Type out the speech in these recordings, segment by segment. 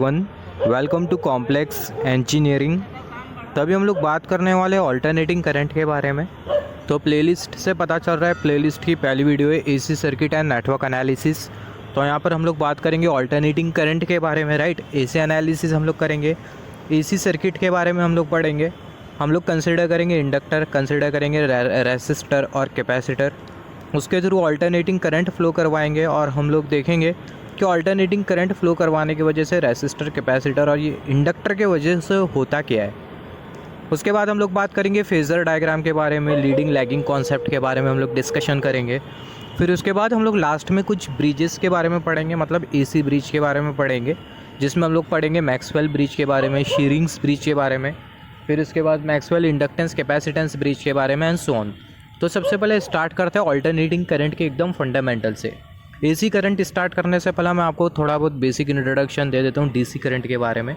One welcome to complex engineering. तभी हम लोग बात करने वाले ऑल्टरनेटिंग करंट के बारे में। तो प्लेलिस्ट से पता चल रहा है, प्लेलिस्ट की पहली वीडियो है AC circuit and network analysis. तो यहाँ पर हम लोग बात करेंगे ऑल्टरनेटिंग करंट के बारे में, राइट। एसी एनालिसिस हम लोग करेंगे, एसी सर्किट के बारे में हम लोग पढ़ेंगे। हम लोग कंसिडर करेंगे इंडक्टर, कंसिडर करेंगे रेसिस्टर और कैपेसिटर। उसके थ्रू ऑल्टरनेटिंग करंट फ्लो करवाएंगे और हम लोग देखेंगे कि ऑल्टरनेटिंग करंट फ्लो करवाने की वजह से रेसिस्टर, कैपेसिटर और ये इंडक्टर के वजह से होता क्या है। उसके बाद हम लोग बात करेंगे फेज़र डायग्राम के बारे में, लीडिंग लैगिंग कॉन्सेप्ट के बारे में हम लोग डिस्कशन करेंगे। फिर उसके बाद हम लोग लास्ट में कुछ ब्रिजेस के बारे में पढ़ेंगे, मतलब एसी ब्रिज के बारे में पढ़ेंगे, जिसमें हम लोग पढ़ेंगे मैक्सवेल ब्रिज के बारे में, शीरिंग्स ब्रिज के बारे में। फिर उसके बाद मैक्सवेल इंडक्टेंस कैपेसिटेंस ब्रिज के बारे में एंड सो ऑन। तो सबसे पहले स्टार्ट करते हैं ऑल्टरनेटिंग करंट के एकदम फंडामेंटल से। एसी करंट स्टार्ट करने से पहले मैं आपको थोड़ा बहुत बेसिक इंट्रोडक्शन दे देता हूँ डीसी करंट के बारे में।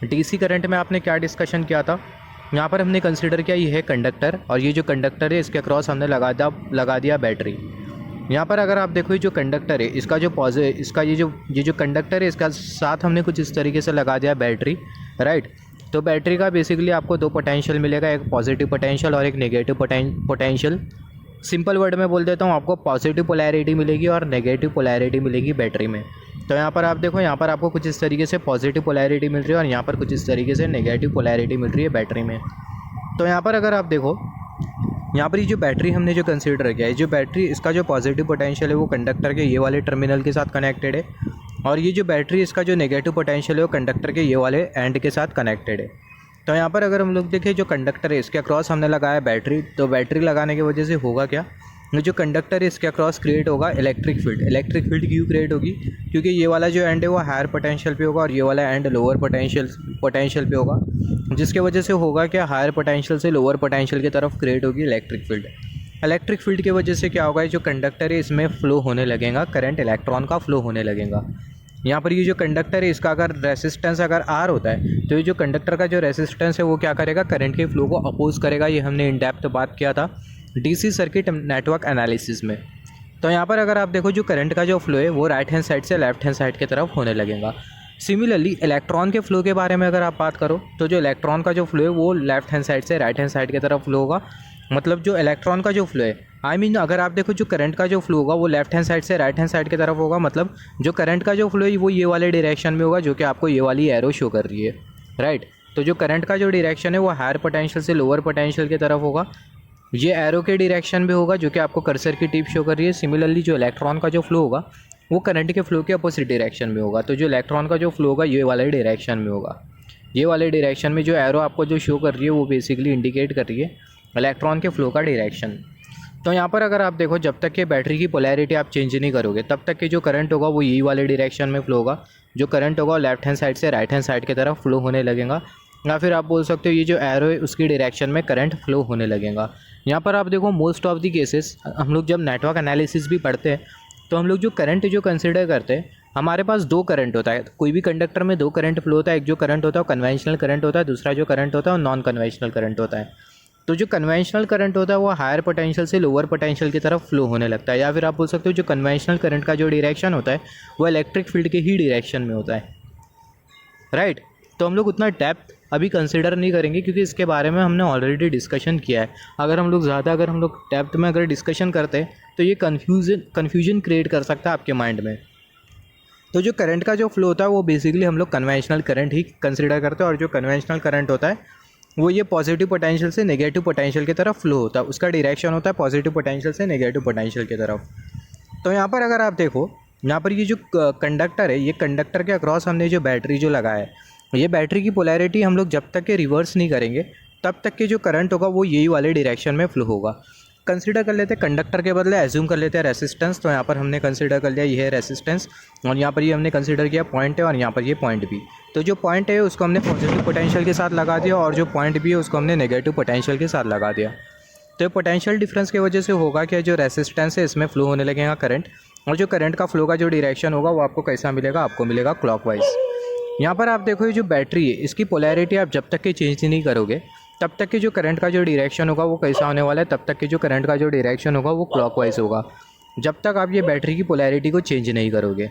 डीसी करंट में आपने क्या डिस्कशन किया था, यहाँ पर हमने कंसीडर किया ये है कंडक्टर, और ये जो कंडक्टर है इसके अक्रॉस हमने लगा दिया बैटरी। यहाँ पर अगर आप देखो ये जो कंडक्टर है इसका ये जो कंडक्टर है इसका साथ हमने कुछ इस तरीके से लगा दिया बैटरी, राइट। तो बैटरी का बेसिकली आपको दो पोटेंशियल मिलेगा, एक पॉजिटिव पोटेंशियल और एक नेगेटिव पोटेंशियल। सिंपल वर्ड में बोल देता हूँ, आपको पॉजिटिव पोलैरिटी मिलेगी और नेगेटिव पोलैरिटी मिलेगी बैटरी में। तो यहाँ पर आप देखो, यहाँ पर आपको कुछ इस तरीके से पॉजिटिव पोलैरिटी मिल रही है और यहाँ पर कुछ इस तरीके से नेगेटिव पोलैरिटी मिल रही है बैटरी में। तो यहाँ पर अगर आप देखो, यहाँ पर ये जो बैटरी हमने जो कंसीडर किया है, जो बैटरी इसका जो पॉजिटिव पोटेंशियल है वो कंडक्टर के ये वाले टर्मिनल के साथ कनेक्टेड है, और ये जो बैटरी इसका जो नेगेटिव पोटेंशियल है वो कंडक्टर के ये वाले एंड के साथ कनेक्टेड है। तो यहाँ पर अगर हम लोग देखें, जो कंडक्टर है इसके अक्रॉस हमने लगाया बैटरी, तो बैटरी लगाने की वजह से होगा क्या, जो कंडक्टर है इसके अक्रॉस क्रिएट होगा इलेक्ट्रिक फील्ड। इलेक्ट्रिक फील्ड क्यों क्रिएट होगी, क्योंकि ये वाला जो एंड है वो हायर पोटेंशियल पे होगा और ये वाला एंड लोअर पोटेंशियल पे होगा, जिसके वजह से होगा क्या, हायर पोटेंशियल से लोअर पोटेंशियल की तरफ क्रिएट होगी इलेक्ट्रिक फील्ड। इलेक्ट्रिक फील्ड की वजह से क्या होगा, जो कंडक्टर है इसमें फ्लो होने लगेगा करंट, इलेक्ट्रॉन का फ्लो होने लगेगा। यहाँ पर ये जो कंडक्टर है इसका अगर रेसिस्टेंस अगर आर होता है, तो ये जो कंडक्टर का जो रेसिस्टेंस है वो क्या करेगा, करंट के फ्लो को अपोज करेगा। ये हमने इन डेप्थ बात किया था डीसी सर्किट नेटवर्क एनालिसिस में। तो यहाँ पर अगर आप देखो, जो करंट का जो फ्लो है वो राइट हैंड साइड से लेफ्ट हैंड साइड की तरफ होने लगेगा। सिमिलरली इलेक्ट्रॉन के फ्लो के बारे में अगर आप बात करो, तो जो इलेक्ट्रॉन का जो फ्लो है वो लेफ्ट हैंड साइड से राइट हैंड साइड की तरफ फ्लो होगा। मतलब जो इलेक्ट्रॉन का जो फ्लो है, अगर आप देखो जो करंट का जो फ्लो होगा वो लेफ्ट हैंड साइड से राइट हैंड साइड की तरफ होगा। मतलब जो करंट का जो फ्लो है वो ये वाले डायरेक्शन में होगा, जो कि आपको ये वाली एरो शो कर रही है, राइट। तो जो करंट का जो डायरेक्शन है वो हायर पोटेंशियल से लोअर पोटेंशियल की तरफ होगा, ये एरो के डायरेक्शन में होगा, जो कि आपको कर्सर की टिप शो कर रही है। सिमिलरली जो इलेक्ट्रॉन का जो फ्लो होगा वो करंट के फ्लो के अपोजिट डायरेक्शन में होगा। तो जो इलेक्ट्रॉन का जो फ्लो होगा ये वाले डायरेक्शन में होगा। ये वाले डायरेक्शन में जो एरो आपको जो शो कर रही है वो बेसिकली इंडिकेट कर रही है इलेक्ट्रॉन के फ्लो का डायरेक्शन। तो यहाँ पर अगर आप देखो, जब तक कि बैटरी की पोलैरिटी आप चेंज नहीं करोगे तब तक कि जो करंट होगा वो यही वाले डायरेक्शन में फ्लो होगा। जो करंट होगा लेफ्ट हैंड साइड से राइट हैंड साइड की तरफ फ्लो होने लगेगा, या फिर आप बोल सकते हो ये जो एरो है उसकी डायरेक्शन में करंट फ्लो होने लगेगा। यहाँ पर आप देखो, मोस्ट ऑफ द केसेस हम लोग जब नेटवर्क एनालिसिस भी पढ़ते हैं तो हम लोग जो करंट जो कंसिडर करते हैं, हमारे पास दो करंट होता है। कोई भी कंडक्टर में दो करंट फ्लो होता है, एक जो करंट होता है वो कन्वेंशनल करंट होता है, दूसरा जो करंट होता है वो नॉन कन्वेंशनल करंट होता है। तो जो कन्वेंशनल करंट होता है वो हायर पोटेंशियल से लोअर पोटेंशियल की तरफ फ्लो होने लगता है, या फिर आप बोल सकते हो जो कन्वेंशनल करंट का जो डायरेक्शन होता है वो इलेक्ट्रिक फील्ड के ही डायरेक्शन में होता है, राइट। तो हम लोग उतना डेप्थ अभी कंसिडर नहीं करेंगे, क्योंकि इसके बारे में हमने ऑलरेडी डिस्कशन किया है। अगर हम लोग डेप्थ में अगर डिस्कशन करते हैं तो ये कन्फ्यूजन क्रिएट कर सकता है आपके माइंड में। तो जो करंट का जो फ्लो होता है वो बेसिकली हम लोग कन्वेंशनल करंट ही कंसिडर करते हैं, और जो कन्वेंशनल करंट होता है वो ये पॉजिटिव पोटेंशियल से नेगेटिव पोटेंशियल की तरफ फ्लो होता है। उसका डायरेक्शन होता है पॉजिटिव पोटेंशियल से नेगेटिव पोटेंशियल की तरफ। तो यहाँ पर अगर आप देखो, यहाँ पर ये जो कंडक्टर है, ये कंडक्टर के अक्रॉस हमने जो बैटरी जो लगाया है, ये बैटरी की पोलैरिटी हम लोग जब तक के रिवर्स नहीं करेंगे तब तक के जो करंट होगा वो यही वाले डायरेक्शन में फ्लो होगा। कंसिडर कर लेते हैं कंडक्टर के बदले एज्यूम कर लेते हैं रेसिस्टेंस। तो यहाँ पर हमने कंसिडर कर लिया ये है रेसिस्टेंस, और यहाँ पर ये हमने कंसिडर किया पॉइंट है, और यहाँ पर ये पॉइंट भी। तो जो पॉइंट है उसको हमने पॉजिटिव पोटेंशियल के साथ लगा दिया, और जो पॉइंट भी है उसको हमने नेगेटिव पोटेंशियल के साथ लगा दिया। तो पोटेंशियल डिफरेंस की वजह से होगा कि जो रेसिस्टेंस है इसमें फ्लो होने लगेगा करंट, और जो करंट का फ्लो का जो डायरेक्शन होगा वो आपको कैसा मिलेगा, आपको मिलेगा क्लॉकवाइज। यहाँ पर आप देखो, ये जो बैटरी है इसकी पोलैरिटी आप जब तक कि चेंज नहीं करोगे तब तक कि जो करंट का जो डायरेक्शन होगा वो कैसा होने वाला है, तब तक कि जो करंट का जो डायरेक्शन होगा वो क्लॉकवाइज होगा, जब तक आप ये बैटरी की पोलैरिटी को चेंज नहीं करोगे,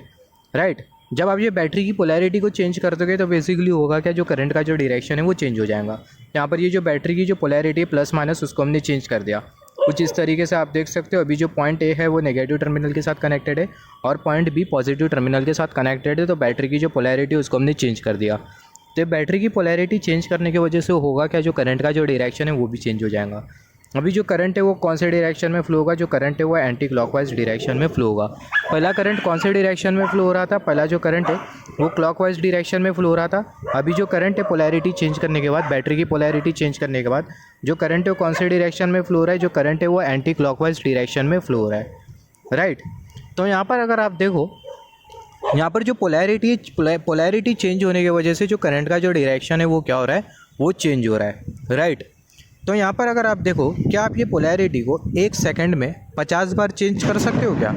राइट। जब आप ये बैटरी की पोलैरिटी को चेंज कर दोगे तो बेसिकली होगा क्या, जो करंट का जो डायरेक्शन है वो चेंज हो जाएगा। यहाँ पर ये जो बैटरी की जो पोलैरिटी प्लस माइनस उसको हमने चेंज कर दिया कुछ इस तरीके से। आप देख सकते हो अभी जो पॉइंट ए है वो नेगेटिव टर्मिनल के साथ कनेक्टेड है और पॉइंट बी पॉजिटिव टर्मिनल के साथ कनेक्टेड है। तो बैटरी की जो पोलैरिटी उसको हमने चेंज कर दिया। तो बैटरी की पोलैरिटी चेंज करने की वजह से होगा क्या, जो करंट का जो डायरेक्शन है वो भी चेंज हो जाएगा। अभी जो करंट है वो कौन से डायरेक्शन में फ्लो होगा, जो करंट है वो एंटी क्लॉकवाइज डायरेक्शन में फ्लो होगा। पहला करंट कौन से डायरेक्शन में फ्लो हो रहा था, पहला जो करंट है वो क्लॉकवाइज डायरेक्शन में फ्लो हो रहा था। अभी जो करंट है पोलैरिटी चेंज करने के बाद, बैटरी की पोलैरिटी चेंज करने के बाद जो करंट है वो कौन से डायरेक्शन में फ्लो हो रहा है, जो करंट है वो एंटी क्लॉकवाइज डायरेक्शन में फ्लो हो रहा है, राइट। तो यहाँ पर अगर आप देखो, यहाँ पर जो पोलैरिटी चेंज होने की वजह से जो करंट का जो डायरेक्शन है वो क्या हो रहा है, वो चेंज हो रहा है, राइट। तो यहाँ पर अगर आप देखो, क्या आप ये पोलैरिटी को 1 सेकंड में 50 बार चेंज कर सकते हो क्या?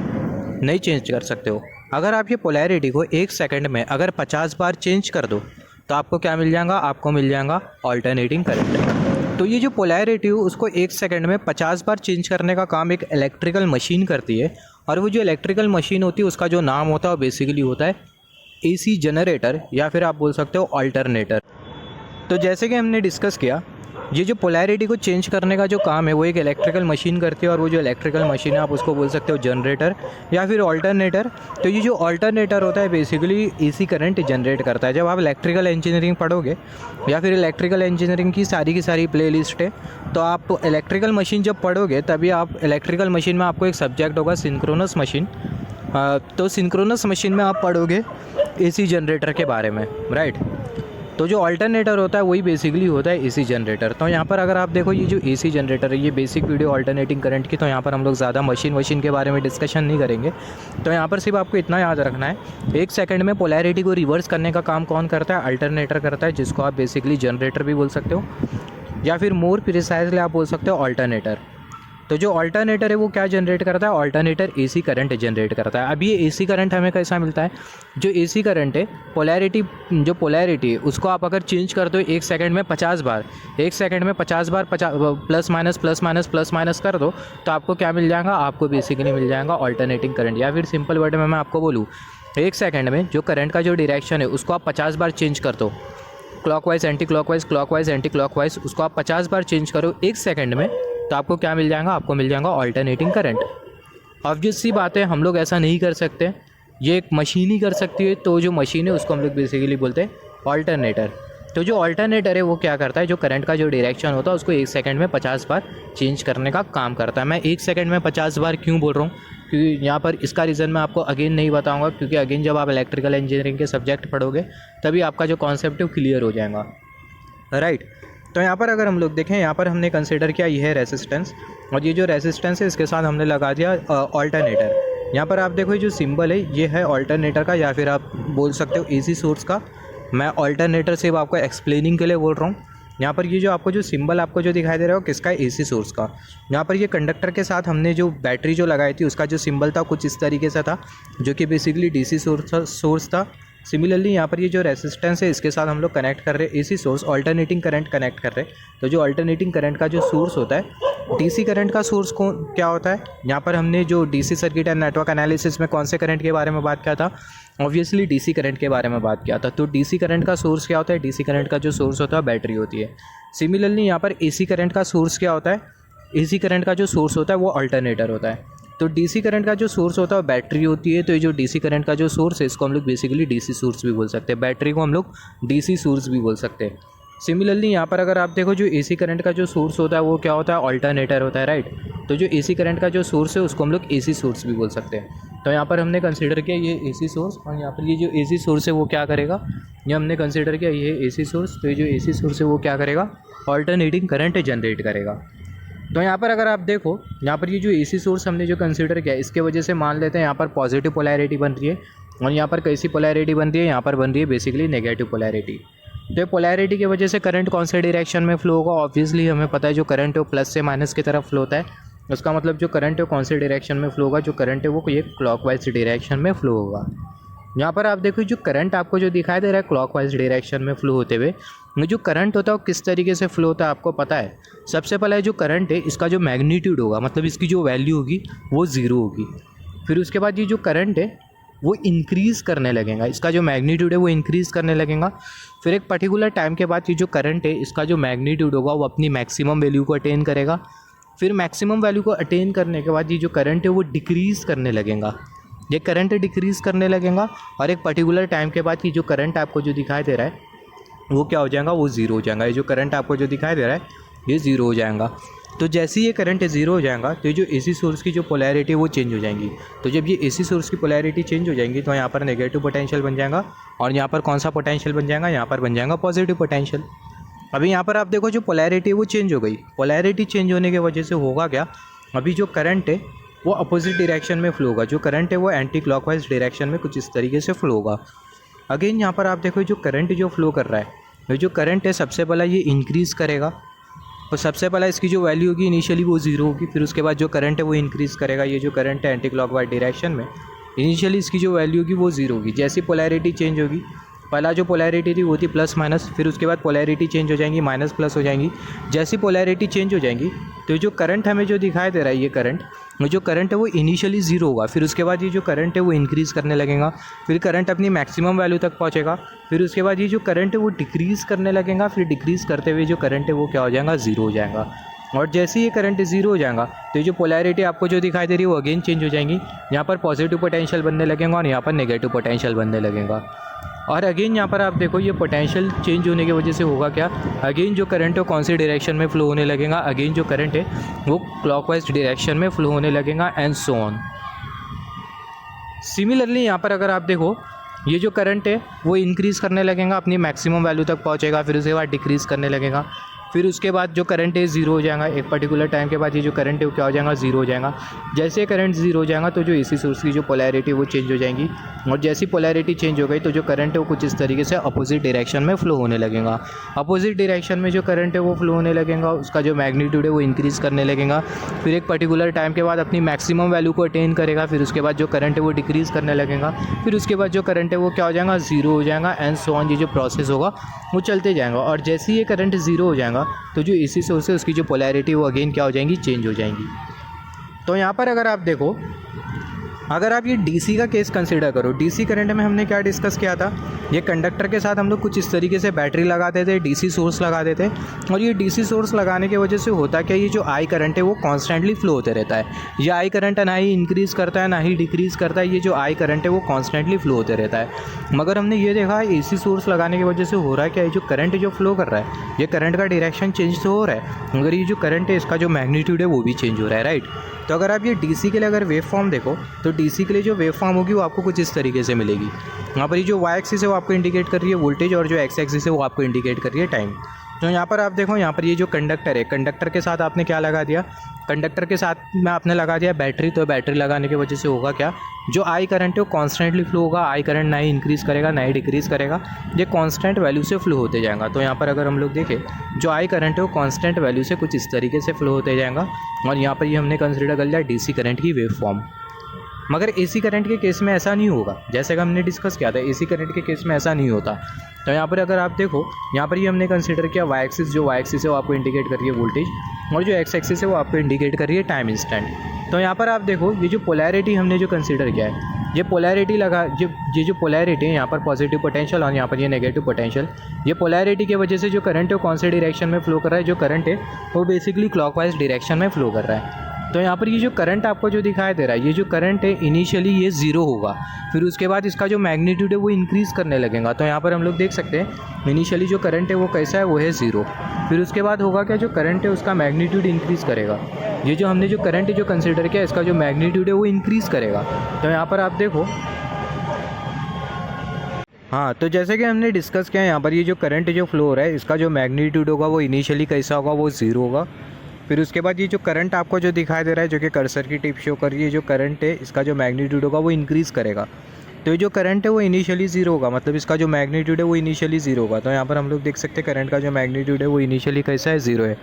नहीं चेंज कर सकते हो। अगर आप ये पोलैरिटी को 1 सेकंड में अगर 50 बार चेंज कर दो तो आपको क्या मिल जाएगा, आपको मिल जाएगा ऑल्टरनेटिंग करंट। तो ये जो पोलैरिटी हो उसको 1 सेकंड में 50 बार चेंज करने का काम एक इलेक्ट्रिकल मशीन करती है। और वो जो इलेक्ट्रिकल मशीन होती है उसका जो नाम होता है वो बेसिकली होता है AC जनरेटर, या फिर आप बोल सकते हो ऑल्टरनेटर। तो जैसे कि हमने डिस्कस किया, ये जो पोलैरिटी को चेंज करने का जो काम है वो एक इलेक्ट्रिकल मशीन करती है। और वो जो इलेक्ट्रिकल मशीन है आप उसको बोल सकते हो जनरेटर या फिर ऑल्टरनेटर। तो ये जो ऑल्टरनेटर होता है बेसिकली AC करंट जनरेट करता है। जब आप इलेक्ट्रिकल इंजीनियरिंग पढ़ोगे या फिर इलेक्ट्रिकल इंजीनियरिंग की सारी प्लेलिस्ट है, तो आप इलेक्ट्रिकल मशीन जब पढ़ोगे तभी आप इलेक्ट्रिकल मशीन में आपको एक सब्जेक्ट होगा सिंक्रोनस मशीन। तो सिंक्रोनस मशीन में आप पढ़ोगे AC जनरेटर के बारे में, राइट। तो जो अल्टरनेटर होता है वही बेसिकली होता है AC जनरेटर। तो यहाँ पर अगर आप देखो, ये जो AC जनरेटर है ये बेसिक वीडियो अल्टरनेटिंग करंट की, तो यहाँ पर हम लोग ज़्यादा मशीन के बारे में डिस्कशन नहीं करेंगे। तो यहाँ पर सिर्फ आपको इतना याद रखना है, 1 सेकंड में पोलैरिटी को रिवर्स करने का काम कौन करता है, अल्टरनेटर करता है, जिसको आप बेसिकली जनरेटर भी बोल सकते हो या फिर मोर प्रिसाइजली आप बोल सकते हो ऑल्टरनेटर। तो जो ऑल्टरनेटर है वो क्या जनरेट करता है, ऑल्टरनेटर AC करंट जनरेट करता है। अब ये AC करंट हमें कैसा मिलता है, जो AC करंट है जो पोलैरिटी है उसको आप अगर चेंज कर दो 1 सेकंड में 50 बार, 1 सेकंड में 50 बार प्लस माइनस कर दो तो आपको क्या मिल जाएगा, आपको बेसिकली मिल जाएगा ऑल्टरनेटिंग करंट। या फिर सिंपल वर्ड में मैं आपको बोलूँ, 1 सेकंड में जो करंट का जो डायरेक्शन है उसको आप 50 बार चेंज कर दो, क्लॉकवाइज एंटी क्लॉकवाइज उसको आप 50 बार चेंज करो 1 सेकंड में, तो आपको क्या मिल जाएगा, आपको मिल जाएगा ऑल्टरनेटिंग करंट। ऑब्वियस सी बात है, हम लोग ऐसा नहीं कर सकते, ये एक मशीन ही कर सकती है। तो जो मशीन है उसको हम लोग बेसिकली बोलते हैं ऑल्टरनेटर। तो जो ऑल्टरनेटर है वो क्या करता है, जो करंट का जो डायरेक्शन होता है उसको 1 सेकंड में 50 बार चेंज करने का काम करता है। मैं 1 सेकंड में 50 बार क्यों बोल रहा हूँ, क्योंकि यहाँ पर इसका रीज़न मैं आपको अगेन नहीं बताऊँगा, क्योंकि अगेन जब आप इलेक्ट्रिकल इंजीनियरिंग के सब्जेक्ट पढ़ोगे तभी आपका जो कॉन्सेप्ट है वो क्लियर हो जाएगा, राइट। तो यहाँ पर अगर हम लोग देखें, यहाँ पर हमने कंसिडर किया ये है रेसिस्टेंस, और ये जो रेसिस्टेंस है इसके साथ हमने लगा दिया ऑल्टरनेटर। यहाँ पर आप देखो ये जो सिंबल है ये है ऑल्टरनेटर का, या फिर आप बोल सकते हो AC सोर्स का। मैं ऑल्टरनेटर से आपको एक्सप्लेनिंग के लिए बोल रहा हूँ। यहाँ पर ये जो आपको जो सिंबल आपको जो दिखाई दे रहा है वो किसका है, AC सोर्स का। यहाँ पर ये कंडक्टर के साथ हमने जो बैटरी जो लगाई थी उसका जो सिंबल था कुछ इस तरीके से था, जो कि बेसिकली DC सोर्स था। सिमिलरली यहाँ पर ये जो रेसिस्टेंस है इसके साथ हम लोग कनेक्ट कर रहे हैं AC source, alternating current connect कर रहे हैं। तो जो ऑल्टरनेटिंग करंट का जो सोर्स होता है, DC करंट का सोर्स क्या होता है, यहाँ पर हमने जो DC circuit and network analysis में कौन से करंट के बारे में बात किया था, ऑब्वियसली DC करंट के बारे में बात किया था। तो DC करंट का सोर्स क्या होता है, DC करंट का जो सोर्स होता है बैटरी होती है। सिमिलरली यहाँ पर AC करंट का सोर्स क्या होता है, AC करंट का जो सोर्स होता है वो अल्टरनेटर होता है। तो DC करंट का जो सोर्स होता है वो बैटरी होती है। तो ये जो DC करंट का जो सोर्स है इसको हम लोग बेसिकली DC सोर्स भी बोल सकते हैं, बैटरी को हम लोग DC सोर्स भी बोल सकते हैं। सिमिलरली यहाँ पर अगर आप देखो, जो AC करंट का जो सोर्स होता है वो क्या होता है, अल्टरनेटर होता है, राइट। तो जो AC करंट का जो सोर्स है उसको हम लोग AC सोर्स भी बोल सकते हैं। तो यहाँ पर हमने कंसिडर किया ये AC सोर्स, और यहाँ पर ये जो AC सोर्स है वो क्या करेगा, ये हमने कंसिडर किया ये AC सोर्स। तो ये जो AC सोर्स है वो क्या करेगा, अल्टरनेटिंग करंट जनरेट करेगा। तो यहाँ पर अगर आप देखो, यहाँ पर ये जो AC सोर्स हमने जो कंसिडर किया इसके वजह से मान लेते हैं यहाँ पर पॉजिटिव पोलैरिटी बन रही है, और यहाँ पर कैसी पोलैरिटी बन रही है, यहाँ पर बन रही है बेसिकली नेगेटिव पोलैरिटी। तो ये पोलैरिटी की वजह से करंट कौन से डायरेक्शन में फ्लो होगा, ऑब्वियसली हमें पता है जो करंट है वो प्लस से माइनस की तरफ फ्लो होता है। उसका मतलब जो करंट है कौन से डायरेक्शन में फ्लो होगा, जो करंट है वो ये क्लॉकवाइज डायरेक्शन में फ्लो होगा। यहाँ पर आप देखो जो करंट आपको जो दिखाई दे रहा है क्लॉकवाइज डायरेक्शन में फ्लो होते हुए, जो करंट होता है वो किस तरीके से फ्लो होता है आपको पता है। सबसे पहले जो करंट है इसका जो मैग्नीट्यूड होगा, मतलब इसकी जो वैल्यू होगी वो 0 होगी। फिर उसके बाद ये जो करंट है वो इंक्रीज़ करने लगेगा, इसका जो मैग्नीट्यूड है वो इंक्रीज़ करने लगेगा। फिर एक पर्टिकुलर टाइम के बाद ये जो करंट है इसका जो मैग्नीट्यूड होगा वो अपनी मैक्सिमम वैल्यू को अटेन करेगा। फिर मैक्सिमम वैल्यू को अटेन करने के बाद ये जो करंट है वो डिक्रीज़ करने लगेगा, ये करंट डिक्रीज़ करने लगेगा। और एक पर्टिकुलर टाइम के बाद ये जो करंट आपको जो दिखाई दे रहा है वो क्या हो जाएगा, वो ज़ीरो हो जाएगा। ये जो करंट आपको जो दिखाई दे रहा है ये ज़ीरो हो जाएगा। तो जैसे ही ये करंट ज़ीरो हो जाएगा तो ये जो एसी सोर्स की जो पोलैरिटी है वो चेंज हो जाएंगी। तो जब ये एसी सोर्स की पोलैरिटी चेंज हो जाएंगी तो यहाँ पर नेगेटिव पोटेंशियल बन जाएगा, और यहाँ पर कौन सा पोटेंशियल बन जाएगा, यहाँ पर बन जाएगा पॉजिटिव पोटेंशियल। अभी यहाँ पर आप देखो जो पोलैरिटी है वो चेंज हो गई। पोलैरिटी चेंज होने की वजह से होगा क्या, अभी जो करंट है वो अपोजिट डायरेक्शन में फ्लो होगा, जो करंट है वो एंटी क्लॉकवाइज डायरेक्शन में कुछ इस तरीके से फ्लो होगा। अगेन यहाँ पर आप देखो जो करंट जो फ्लो कर रहा है, ये जो करंट है सबसे पहला ये इंक्रीज़ करेगा, और सबसे पहला इसकी जो वैल्यू होगी इनिशियली वो ज़ीरो होगी। फिर उसके बाद जो करंट है वो इंक्रीज़ करेगा। ये जो करंट है एंटी क्लॉकवाइज डायरेक्शन में इनिशियली इसकी जो वैल्यू होगी वो ज़ीरो होगी। जैसी पोलैरिटी चेंज होगी, पहला जो पोलैरिटी थी वो थी प्लस माइनस, फिर उसके बाद पोलैरिटी चेंज हो जाएंगी, माइनस प्लस हो जाएंगी। जैसी पोलैरिटी चेंज हो जाएंगी तो जो करंट हमें जो दिखाई दे रहा है ये जो करंट है वो इनिशियली ज़ीरो होगा। फिर उसके बाद ये जो करंट है वो इंक्रीज़ करने लगेगा, फिर करंट अपनी मैक्सिमम वैल्यू तक पहुंचेगा। फिर उसके बाद ये जो करंट है वो डिक्रीज़ करने लगेगा, फिर डिक्रीज़ करते हुए जो करंट है वो क्या हो जाएगा, ज़ीरो हो जाएगा। और जैसे ही ये करंट ज़ीरो हो जाएगा तो ये जो पोलैरिटी आपको जो दिखाई दे रही है वो अगेन चेंज हो जाएंगी। यहाँ पर पॉजिटिव पोटेंशियल बनने लगेगा और यहाँ पर नेगेटिव पोटेंशियल बनने लगेगा। और अगेन यहाँ पर आप देखो ये पोटेंशियल चेंज होने की वजह से होगा क्या, अगेन जो करंट है कौन सी डायरेक्शन में फ्लो होने लगेगा, अगेन जो करंट है वो क्लॉकवाइज डायरेक्शन में फ्लो होने लगेगा, एंड सो ऑन। सिमिलरली यहाँ पर अगर आप देखो ये जो करंट है वो इंक्रीज़ करने लगेगा, अपनी मैक्सिमम वैल्यू तक पहुँचेगा, फिर उसके बाद डिक्रीज़ करने लगेगा। फिर उसके बाद जो करंट है ज़ीरो हो जाएगा। एक पर्टिकुलर टाइम के बाद ये जो करंट है वो क्या हो जाएगा, ज़ीरो हो जाएगा। जैसे ये करंट ज़ीरो हो जाएगा तो जो एसी सोर्स की जो पोलैरिटी वो चेंज हो जाएंगी, और जैसी पोलैरिटी चेंज हो गई तो जो करंट है वो कुछ इस तरीके से अपोजिट डायरेक्शन में फ्लो होने लगेगा। अपोजिट डायरेक्शन में जो करंट है वो फ्लो होने लगेगा, उसका जो मैग्नीट्यूड है वो इंक्रीज़ करने लगेगा। फिर एक पर्टिकुलर टाइम के बाद अपनी मैक्सिमम वैल्यू को अटेन करेगा, फिर उसके बाद जो करंट है वो डिक्रीज़ करने लगेगा। फिर उसके बाद जो करंट है वो क्या हो जाएगा, ज़ीरो हो जाएगा, एंड सो ऑन। ये जो प्रोसेस होगा वो चलते जाएगा। और जैसे ही ये करंट ज़ीरो हो जाएगा तो जो एसी सोर्स है उसकी जो पोलैरिटी वो अगेन क्या हो जाएंगी, चेंज हो जाएंगी। तो यहाँ पर अगर आप देखो, अगर आप ये डीसी का केस कंसीडर करो, डीसी करंट में हमने क्या डिस्कस किया था, ये कंडक्टर के साथ हम लोग कुछ इस तरीके से बैटरी लगाते थे, डीसी सोर्स लगाते थे। और ये डीसी सोर्स लगाने की वजह से होता क्या, ये जो आई करंट है वो कॉन्स्टेंटली फ्लो होते रहता है। ये आई करंट ना ही इंक्रीज़ करता है ना ही डिक्रीज़ करता है, ये जो आई करंट है वो कॉन्स्टेंटली फ्लो होते रहता है। मगर हमने ये देखा एसी सोर्स लगाने की वजह से हो रहा है क्या, ये जो करंट जो फ्लो कर रहा है ये करंट का डायरेक्शन चेंज तो हो रहा है, मगर ये जो करंट है इसका जो मैग्नीट्यूड है वो भी चेंज हो रहा है, राइट। तो अगर आप ये डीसी के लिए अगर वेव फॉर्म देखो तो डीसी के लिए जो वेव फॉर्म होगी वो आपको कुछ इस तरीके से मिलेगी। यहाँ पर ये जो वाई एक्सिस है वो आपको इंडिकेट कर रही है वोल्टेज, और जो एक्स एक्सिस है वो आपको इंडिकेट कर रही है टाइम। तो यहाँ पर आप देखो, यहाँ पर ये जो कंडक्टर है, कंडक्टर के साथ आपने क्या लगा दिया, कंडक्टर के साथ में आपने लगा दिया बैटरी। तो बैटरी लगाने की वजह से होगा क्या, जो आई करंट है वो कॉन्स्टेंटली फ्लो होगा। आई करंट ना ही इंक्रीज़ करेगा ना ही डिक्रीज़ करेगा, ये कांस्टेंट वैल्यू से फ्लो होते जाएगा। तो यहाँ पर अगर हम लोग देखें, जो आई करंट है वो कांस्टेंट वैल्यू से कुछ इस तरीके से फ्लो होते जाएगा। और यहाँ पर ये हमने कंसिडर कर लिया डीसी करंट की वेव फॉर्म। मगर एसी करंट के केस में ऐसा नहीं होगा, जैसे कि हमने डिस्कस किया था, एसी करंट के केस में ऐसा नहीं होता। तो यहाँ पर अगर आप देखो, यहाँ पर ये हमने कंसिडर किया वाई एक्सिस, जो वाई एक्सिस है वो आपको इंडिकेट कर रही है वोल्टेज, और जो एक्स एक्सिस है वो आपको इंडिकेट कर रही है टाइम इंस्टेंट। तो यहाँ पर आप देखो, ये जो पोलैरिटी हमने जो कंसिडर किया है, ये पोलैरिटी लगा, ये जो पोलैरिटी है यहाँ पर पॉजिटिव पोटेंशियल और यहाँ पर ये नेगेटिव पोटेंशियल, ये पोलैरिटी की वजह से जो करंट है कौन से डायरेक्शन में फ्लो कर रहा है, जो करंट है वो बेसिकली क्लॉकवाइज डायरेक्शन में फ्लो कर रहा है। तो यहाँ पर ये जो करंट आपको जो दिखाई दे रहा है, ये जो करंट है इनिशियली ये ज़ीरो होगा, फिर उसके बाद इसका जो मैग्नीट्यूड है वो इंक्रीज़ करने लगेगा। तो यहाँ पर हम लोग देख सकते हैं इनिशियली जो करंट है वो कैसा है, वो है ज़ीरो। फिर उसके बाद होगा क्या, जो करंट है उसका मैग्नीट्यूड इंक्रीज़ करेगा। ये जो हमने जो करंट जो कंसिडर किया इसका जो मैग्नीट्यूड है वो इंक्रीज़ करेगा। तो यहाँ पर आप देखो, हाँ, तो जैसे कि हमने डिस्कस किया, यहाँ पर ये जो करंट जो फ्लो हो रहा है इसका जो मैग्नीट्यूड होगा वो इनिशियली कैसा होगा, वो ज़ीरो होगा। फिर उसके बाद ये जो करंट आपको जो दिखाई दे रहा है, जो कि कर्सर की टिप शो कर रही है, जो करंट है इसका जो मैग्नीट्यूड होगा वो इंक्रीज़ करेगा। तो ये जो करंट है वो इनिशियली ज़ीरो होगा, मतलब इसका जो मैग्नीट्यूड है वो इनिशियली ज़ीरो होगा। तो यहाँ पर हम लोग देख सकते हैं करंट का जो मैग्नीट्यूड है वो इनिशियली कैसा है, ज़ीरो है।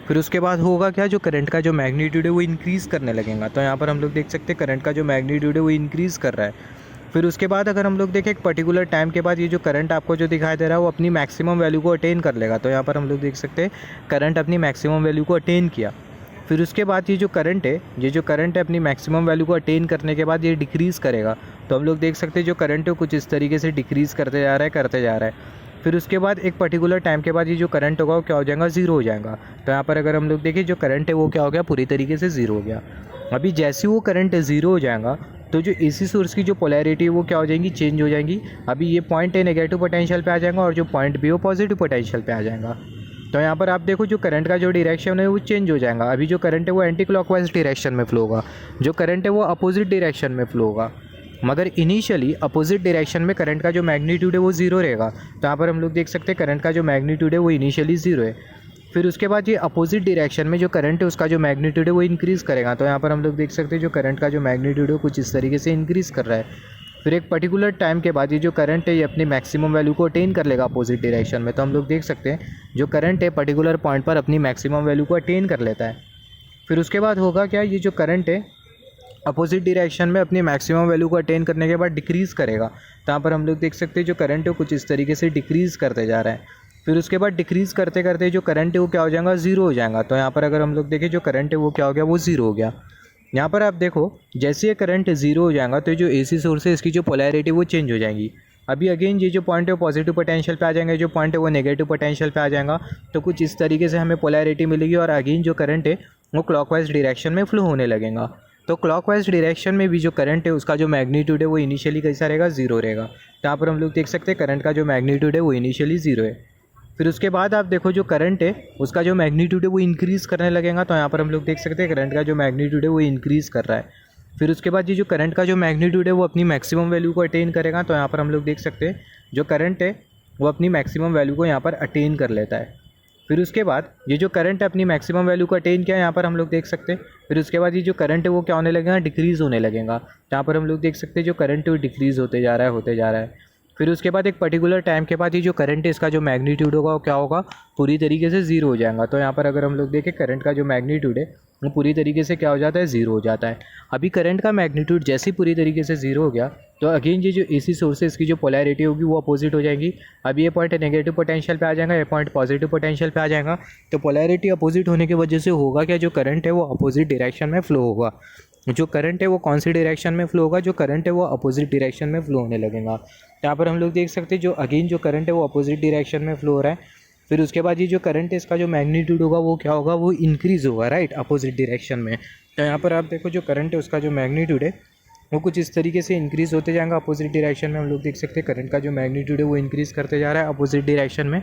फिर उसके बाद होगा क्या, जो करंट का जो मैग्नीट्यूड है वो इंक्रीज़ करने लगेगा। तो यहाँ पर हम लोग देख सकते हैं करंट का जो मैग्नीट्यूड है वो इंक्रीज़ कर रहा है। फिर उसके बाद अगर हम लोग देखें एक पर्टिकुलर टाइम के बाद ये जो करंट आपको जो दिखाई दे रहा है वो अपनी मैक्सिमम वैल्यू को अटेन कर लेगा। तो यहाँ पर हम लोग देख सकते हैं करंट अपनी मैक्सिमम वैल्यू को अटेन किया। फिर उसके बाद ये जो करंट है अपनी मैक्सिमम वैल्यू को अटेन करने के बाद ये डिक्रीज़ करेगा, तो हम लोग देख सकते हैं जो करंट है कुछ इस तरीके से डिक्रीज़ करते जा रहा है। फिर उसके बाद एक पर्टिकुलर टाइम के बाद ये जो करंट होगा वो क्या हो जाएगा, ज़ीरो हो जाएगा। तो यहाँ पर अगर हम लोग देखें जो करंट है वो क्या हो गया, पूरी तरीके से ज़ीरो हो गया। अभी जैसे वो करंट ज़ीरो हो जाएगा तो जो एसी सोर्स की जो पोलैरिटी है वो क्या हो जाएंगी, चेंज हो जाएंगी। अभी ये पॉइंट ए नेगेटिव पोटेंशियल पे आ जाएगा और जो पॉइंट बी वो पॉजिटिव पोटेंशियल पे आ जाएगा। तो यहाँ पर आप देखो जो करंट का जो डायरेक्शन है वो चेंज हो जाएगा। अभी जो करंट है वो एंटी क्लॉकवाइज डायरेक्शन में फ्लो होगा, जो करंट है वो अपोजिट डायरेक्शन में फ्लो होगा। मगर इनिशियली अपोजिट डायरेक्शन में करंट का जो मैग्नीट्यूड है वो ज़ीरो रहेगा। तो यहाँ पर हम लोग देख सकते हैं करंट का जो मैग्नीट्यूड है वो इनिशियली ज़ीरो है। फिर उसके बाद ये अपोजिट डायरेक्शन में जो करंट है उसका जो मैग्नीट्यूड है वो इंक्रीज़ करेगा। तो यहाँ पर हम लोग देख सकते हैं जो करंट का जो मैग्नीट्यूड है कुछ इस तरीके से इंक्रीज़ कर रहा है। फिर एक पर्टिकुलर टाइम के बाद ये जो करंट है ये अपनी मैक्सिमम वैल्यू को अटेन कर लेगा अपोजिट डायरेक्शन में। तो हम लोग देख सकते हैं जो करंट है पर्टिकुलर पॉइंट पर अपनी मैक्सिमम वैल्यू को अटेन कर लेता है। फिर उसके बाद होगा क्या, ये जो करंट है अपोजिट डायरेक्शन में अपनी मैक्सिमम वैल्यू को अटेन करने के बाद डिक्रीज़ करेगा। तो यहाँ पर हम लोग देख सकते हैं जो करंट है कुछ इस तरीके से डिक्रीज़ करते जा रहा है। फिर उसके बाद डिक्रीज़ करते करते जो करंट है वो क्या हो जाएगा, ज़ीरो हो जाएगा। तो यहाँ पर अगर हम लोग देखें जो करंट है वो क्या हो गया, वो ज़ीरो हो गया। यहाँ पर आप देखो जैसे ये करंट ज़ीरो हो जाएगा तो जो एसी सोर्स है इसकी जो पोलैरिटी वो चेंज हो जाएगी। अभी अगेन ये जो पॉइंट है वो पॉजिटिव पोटेंशियल पे आ जाएंगे, जो पॉइंट है वो नेगेटिव पोटेंशियल पे आ जाएगा। तो कुछ इस तरीके से हमें पोलैरिटी मिलेगी और अगेन जो करंट है वो क्लॉकवाइज डायरेक्शन में फ्लो होने लगेगा। तो क्लॉकवाइज डायरेक्शन में भी जो करंट है उसका जो मैग्नीट्यूड है वो इनिशियली कैसा रहेगा, ज़ीरो रहेगा। तो यहाँ पर हम लोग देख सकते हैं करंट का जो मैग्नीट्यूड है वो इनिशियली ज़ीरो है। फिर उसके बाद आप देखो जो करंट है उसका जो मैग्नीट्यूड है वो इंक्रीज़ करने लगेगा। तो यहाँ पर हम लोग देख सकते हैं करंट का जो मैग्नीट्यूड है वो इंक्रीज़ कर रहा है। फिर उसके बाद ये जो करंट का जो मैग्नीट्यूड है वो अपनी मैक्सिमम वैल्यू को अटेन करेगा। तो यहाँ पर हम लोग देख सकते हैं जो करंट है वो अपनी मैक्सिमम वैल्यू को यहाँ पर अटेन कर लेता है। फिर उसके बाद ये जो करंट है अपनी मैक्सिमम वैल्यू को अटेन किया यहाँ पर हम लोग देख सकते हैं। फिर उसके बाद ये जो करंट है वो क्या होने लगेगा, डिक्रीज़ होने लगेगा। तो यहाँ पर हम लोग देख सकते हैं जो करंट है वो डिक्रीज़ होते जा रहा है। फिर उसके बाद एक पर्टिकुलर टाइम के बाद ये जो करंट है इसका जो मैग्नीट्यूड होगा वो क्या होगा, पूरी तरीके से ज़ीरो हो जाएगा। तो यहाँ पर अगर हम लोग देखें करंट का जो मैग्नीट्यूड है वो पूरी तरीके से क्या हो जाता है, ज़ीरो हो जाता है। अभी करंट का मैग्नीट्यूड जैसे ही पूरी तरीके से ज़ीरो हो गया तो अगेन ये जो एसी सोर्सेज की जो पोलैरिटी होगी वो अपोजिट हो जाएगी। अभी ये पॉइंट नेगेटिव पोटेंशियल पे आ जाएगा, ये पॉइंट पॉजिटिव पोटेंशियल पे आ जाएगा। तो पोलैरिटी अपोजिट होने की वजह से होगा क्या, जो करंट है वो अपोजिट डायरेक्शन में फ्लो होगा। जो करंट है वो कौन सी डायरेक्शन में फ्लो होगा, जो करंट है वो अपोजिट डायरेक्शन में फ्लो होने लगेगा। यहाँ पर हम लोग देख सकते हैं जो अगेन जो करंट है वो अपोजिट डायरेक्शन में फ्लो हो रहा है। फिर उसके बाद ये जो करंट है इसका जो मैग्नीट्यूड होगा वो क्या होगा, वो इंक्रीज़ होगा, राइट, अपोजिट डायरेक्शन में। तो यहाँ पर आप देखो जो करंट है उसका जो मैग्नीट्यूड है वो कुछ इस तरीके से इंक्रीज़ होते जाएगा अपोजिट डायरेक्शन में। हम लोग देख सकते हैं करंट का जो मैग्नीट्यूड है वो इंक्रीज़ करते जा रहा है अपोजिट डायरेक्शन में।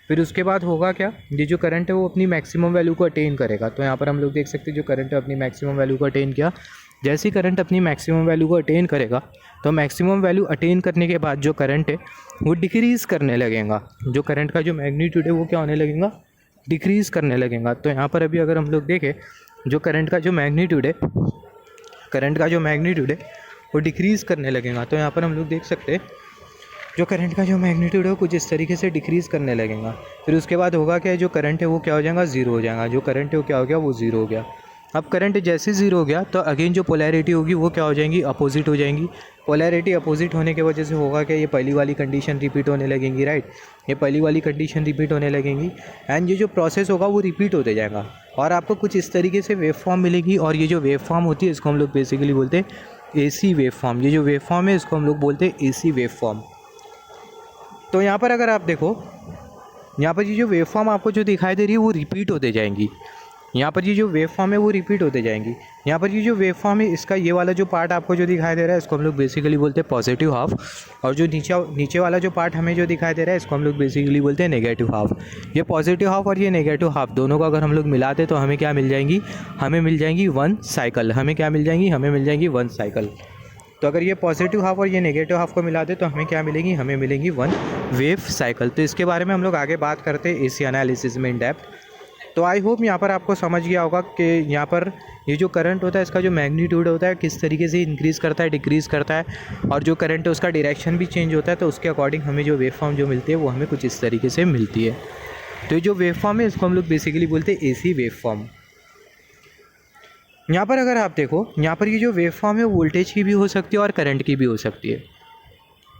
फिर उसके बाद होगा क्या, ये जो करंट है वो अपनी मैक्सिमम वैल्यू को अटेन करेगा। तो यहाँ पर हम लोग देख सकते हैं जो करंट है अपनी मैक्सिमम वैल्यू को अटेन किया। जैसे ही करंट अपनी मैक्सिमम वैल्यू को अटेन करेगा तो मैक्सिमम वैल्यू अटेन करने के बाद जो करंट है वो डिक्रीज़ करने लगेगा। जो करंट का जो मैग्नीट्यूड है वो क्या होने लगेगा, डिक्रीज़ करने लगेगा। तो यहाँ पर अभी अगर हम लोग देखें जो करंट का जो मैग्नीट्यूड है वो डिक्रीज़ करने लगेगा। तो यहाँ पर हम लोग देख सकते हैं जो करंट का जो मैग्नीट्यूड है वो कुछ इस तरीके से डिक्रीज़ करने लगेगा। फिर उसके बाद होगा क्या, जो करंट है वो क्या हो जाएगा, ज़ीरो हो जाएगा। जो करंट है वो क्या हो गया, वो ज़ीरो हो गया। अब करंट जैसे ज़ीरो हो गया तो अगेन जो पोलैरिटी होगी वो क्या हो जाएंगी, अपोजिट हो जाएंगी। पोलैरिटी अपोजिट होने की वजह से होगा क्या, ये पहली वाली कंडीशन रिपीट होने लगेंगी, राइट, ये पहली वाली कंडीशन रिपीट होने लगेंगी। एंड ये जो प्रोसेस होगा वो रिपीट होते जाएगा और आपको कुछ इस तरीके से वेव फॉर्म मिलेगी। और ये जो वेव फॉर्म होती है इसको हम लोग बेसिकली बोलते हैं एसी वेव फॉर्म। ये जो वेव फॉर्म है इसको हम लोग बोलते हैं एसी वेव फॉर्म। तो यहाँ पर अगर आप देखो, यहाँ पर ये जो वेव फॉर्म आपको जो दिखाई दे रही है वो रिपीट होते जाएंगी। यहाँ पर ये जो वेव फॉर्म है वो रिपीट होते जाएंगी। यहाँ पर ये जो वेव फॉर्म है इसका ये वाला जो पार्ट आपको जो दिखाई दे रहा है इसको हम लोग बेसिकली बोलते हैं पॉजिटिव हाफ। और जो नीचे वाला जो पार्ट हमें जो दिखाई दे रहा है इसको हम लोग बेसिकली बोलते हैं नेगेटिव हाफ। ये पॉजिटिव हाफ और ये नेगेटिव हाफ दोनों को अगर हम लोग मिलाते तो हमें क्या मिल जाएंगी, हमें मिल जाएंगी वन साइकिल। हमें क्या मिल जाएंगी, हमें मिल जाएंगी वन साइकिल। तो अगर ये पॉजिटिव हाफ और ये नेगेटिव हाफ को मिला दे तो हमें क्या मिलेंगी, हमें मिलेंगी वन वेव साइकिल। तो इसके बारे में हम लोग आगे बात करते हैं एसी एनालिसिस में इन डेप्थ। तो आई होप यहाँ पर आपको समझ गया होगा कि यहाँ पर ये जो करंट होता है इसका जो मैग्नीट्यूड होता है किस तरीके से इंक्रीज़ करता है, डिक्रीज़ करता है, और जो करंट है उसका डायरेक्शन भी चेंज होता है। तो उसके अकॉर्डिंग हमें जो वेव फॉर्म जो मिलती है वो हमें कुछ इस तरीके से मिलती है। तो ये जो वेव फॉर्म है इसको हम लोग बेसिकली बोलते हैं एसी वेव फॉर्म। यहाँ पर अगर आप देखो, यहाँ पर ये जो वेव फॉर्म है वोल्टेज की भी हो सकती है और करंट की भी हो सकती है।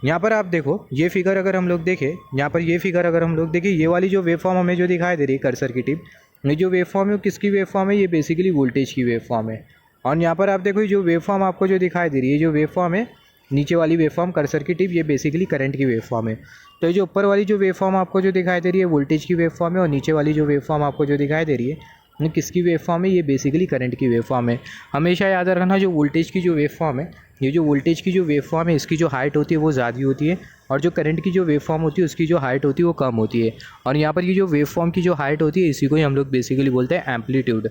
यहाँ पर आप देखो ये फिगर अगर हम लोग देखें, यहाँ पर ये फिगर अगर हम लोग देखें, ये वाली जो वेव फॉर्म हमें जो दिखाई दे रही है कर्सर की टिप, ये जो वेव फॉर्म है वो किसकी वेव फॉर्म है, ये बेसिकली वोल्टेज की वेव फॉर्म है। और यहाँ पर आप देखो जो वेव फॉर्म आपको जो दिखाई दे रही है, जो वेव फॉर्म है नीचे वाली वेव फॉर्म कर्सर की टिप ये बेसिकली करंट की वेव फॉर्म है। तो ये जो ऊपर वाली जो वेव फॉर्म आपको जो दिखाई दे रही है वोल्टेज की वेव फॉर्म है, और नीचे वाली जो वेव फॉर्म आपको जो दिखाई दे रही है ये किसकी वेव फॉर्म है, ये बेसिकली करंट की वेव फॉर्म है। हमेशा याद रखना जो वोल्टेज की जो वेव फॉर्म है, ये जो वोल्टेज की जो वेव फॉर्म है इसकी जो हाइट होती है वो ज़्यादा होती है, और जो करंट की जो वेव फॉर्म होती है उसकी जो हाइट होती है वो कम होती है। और यहाँ पर ये जो वेव फॉर्म की जो हाइट होती है इसी को ही हम लोग बेसिकली बोलते हैं एम्पलीट्यूड।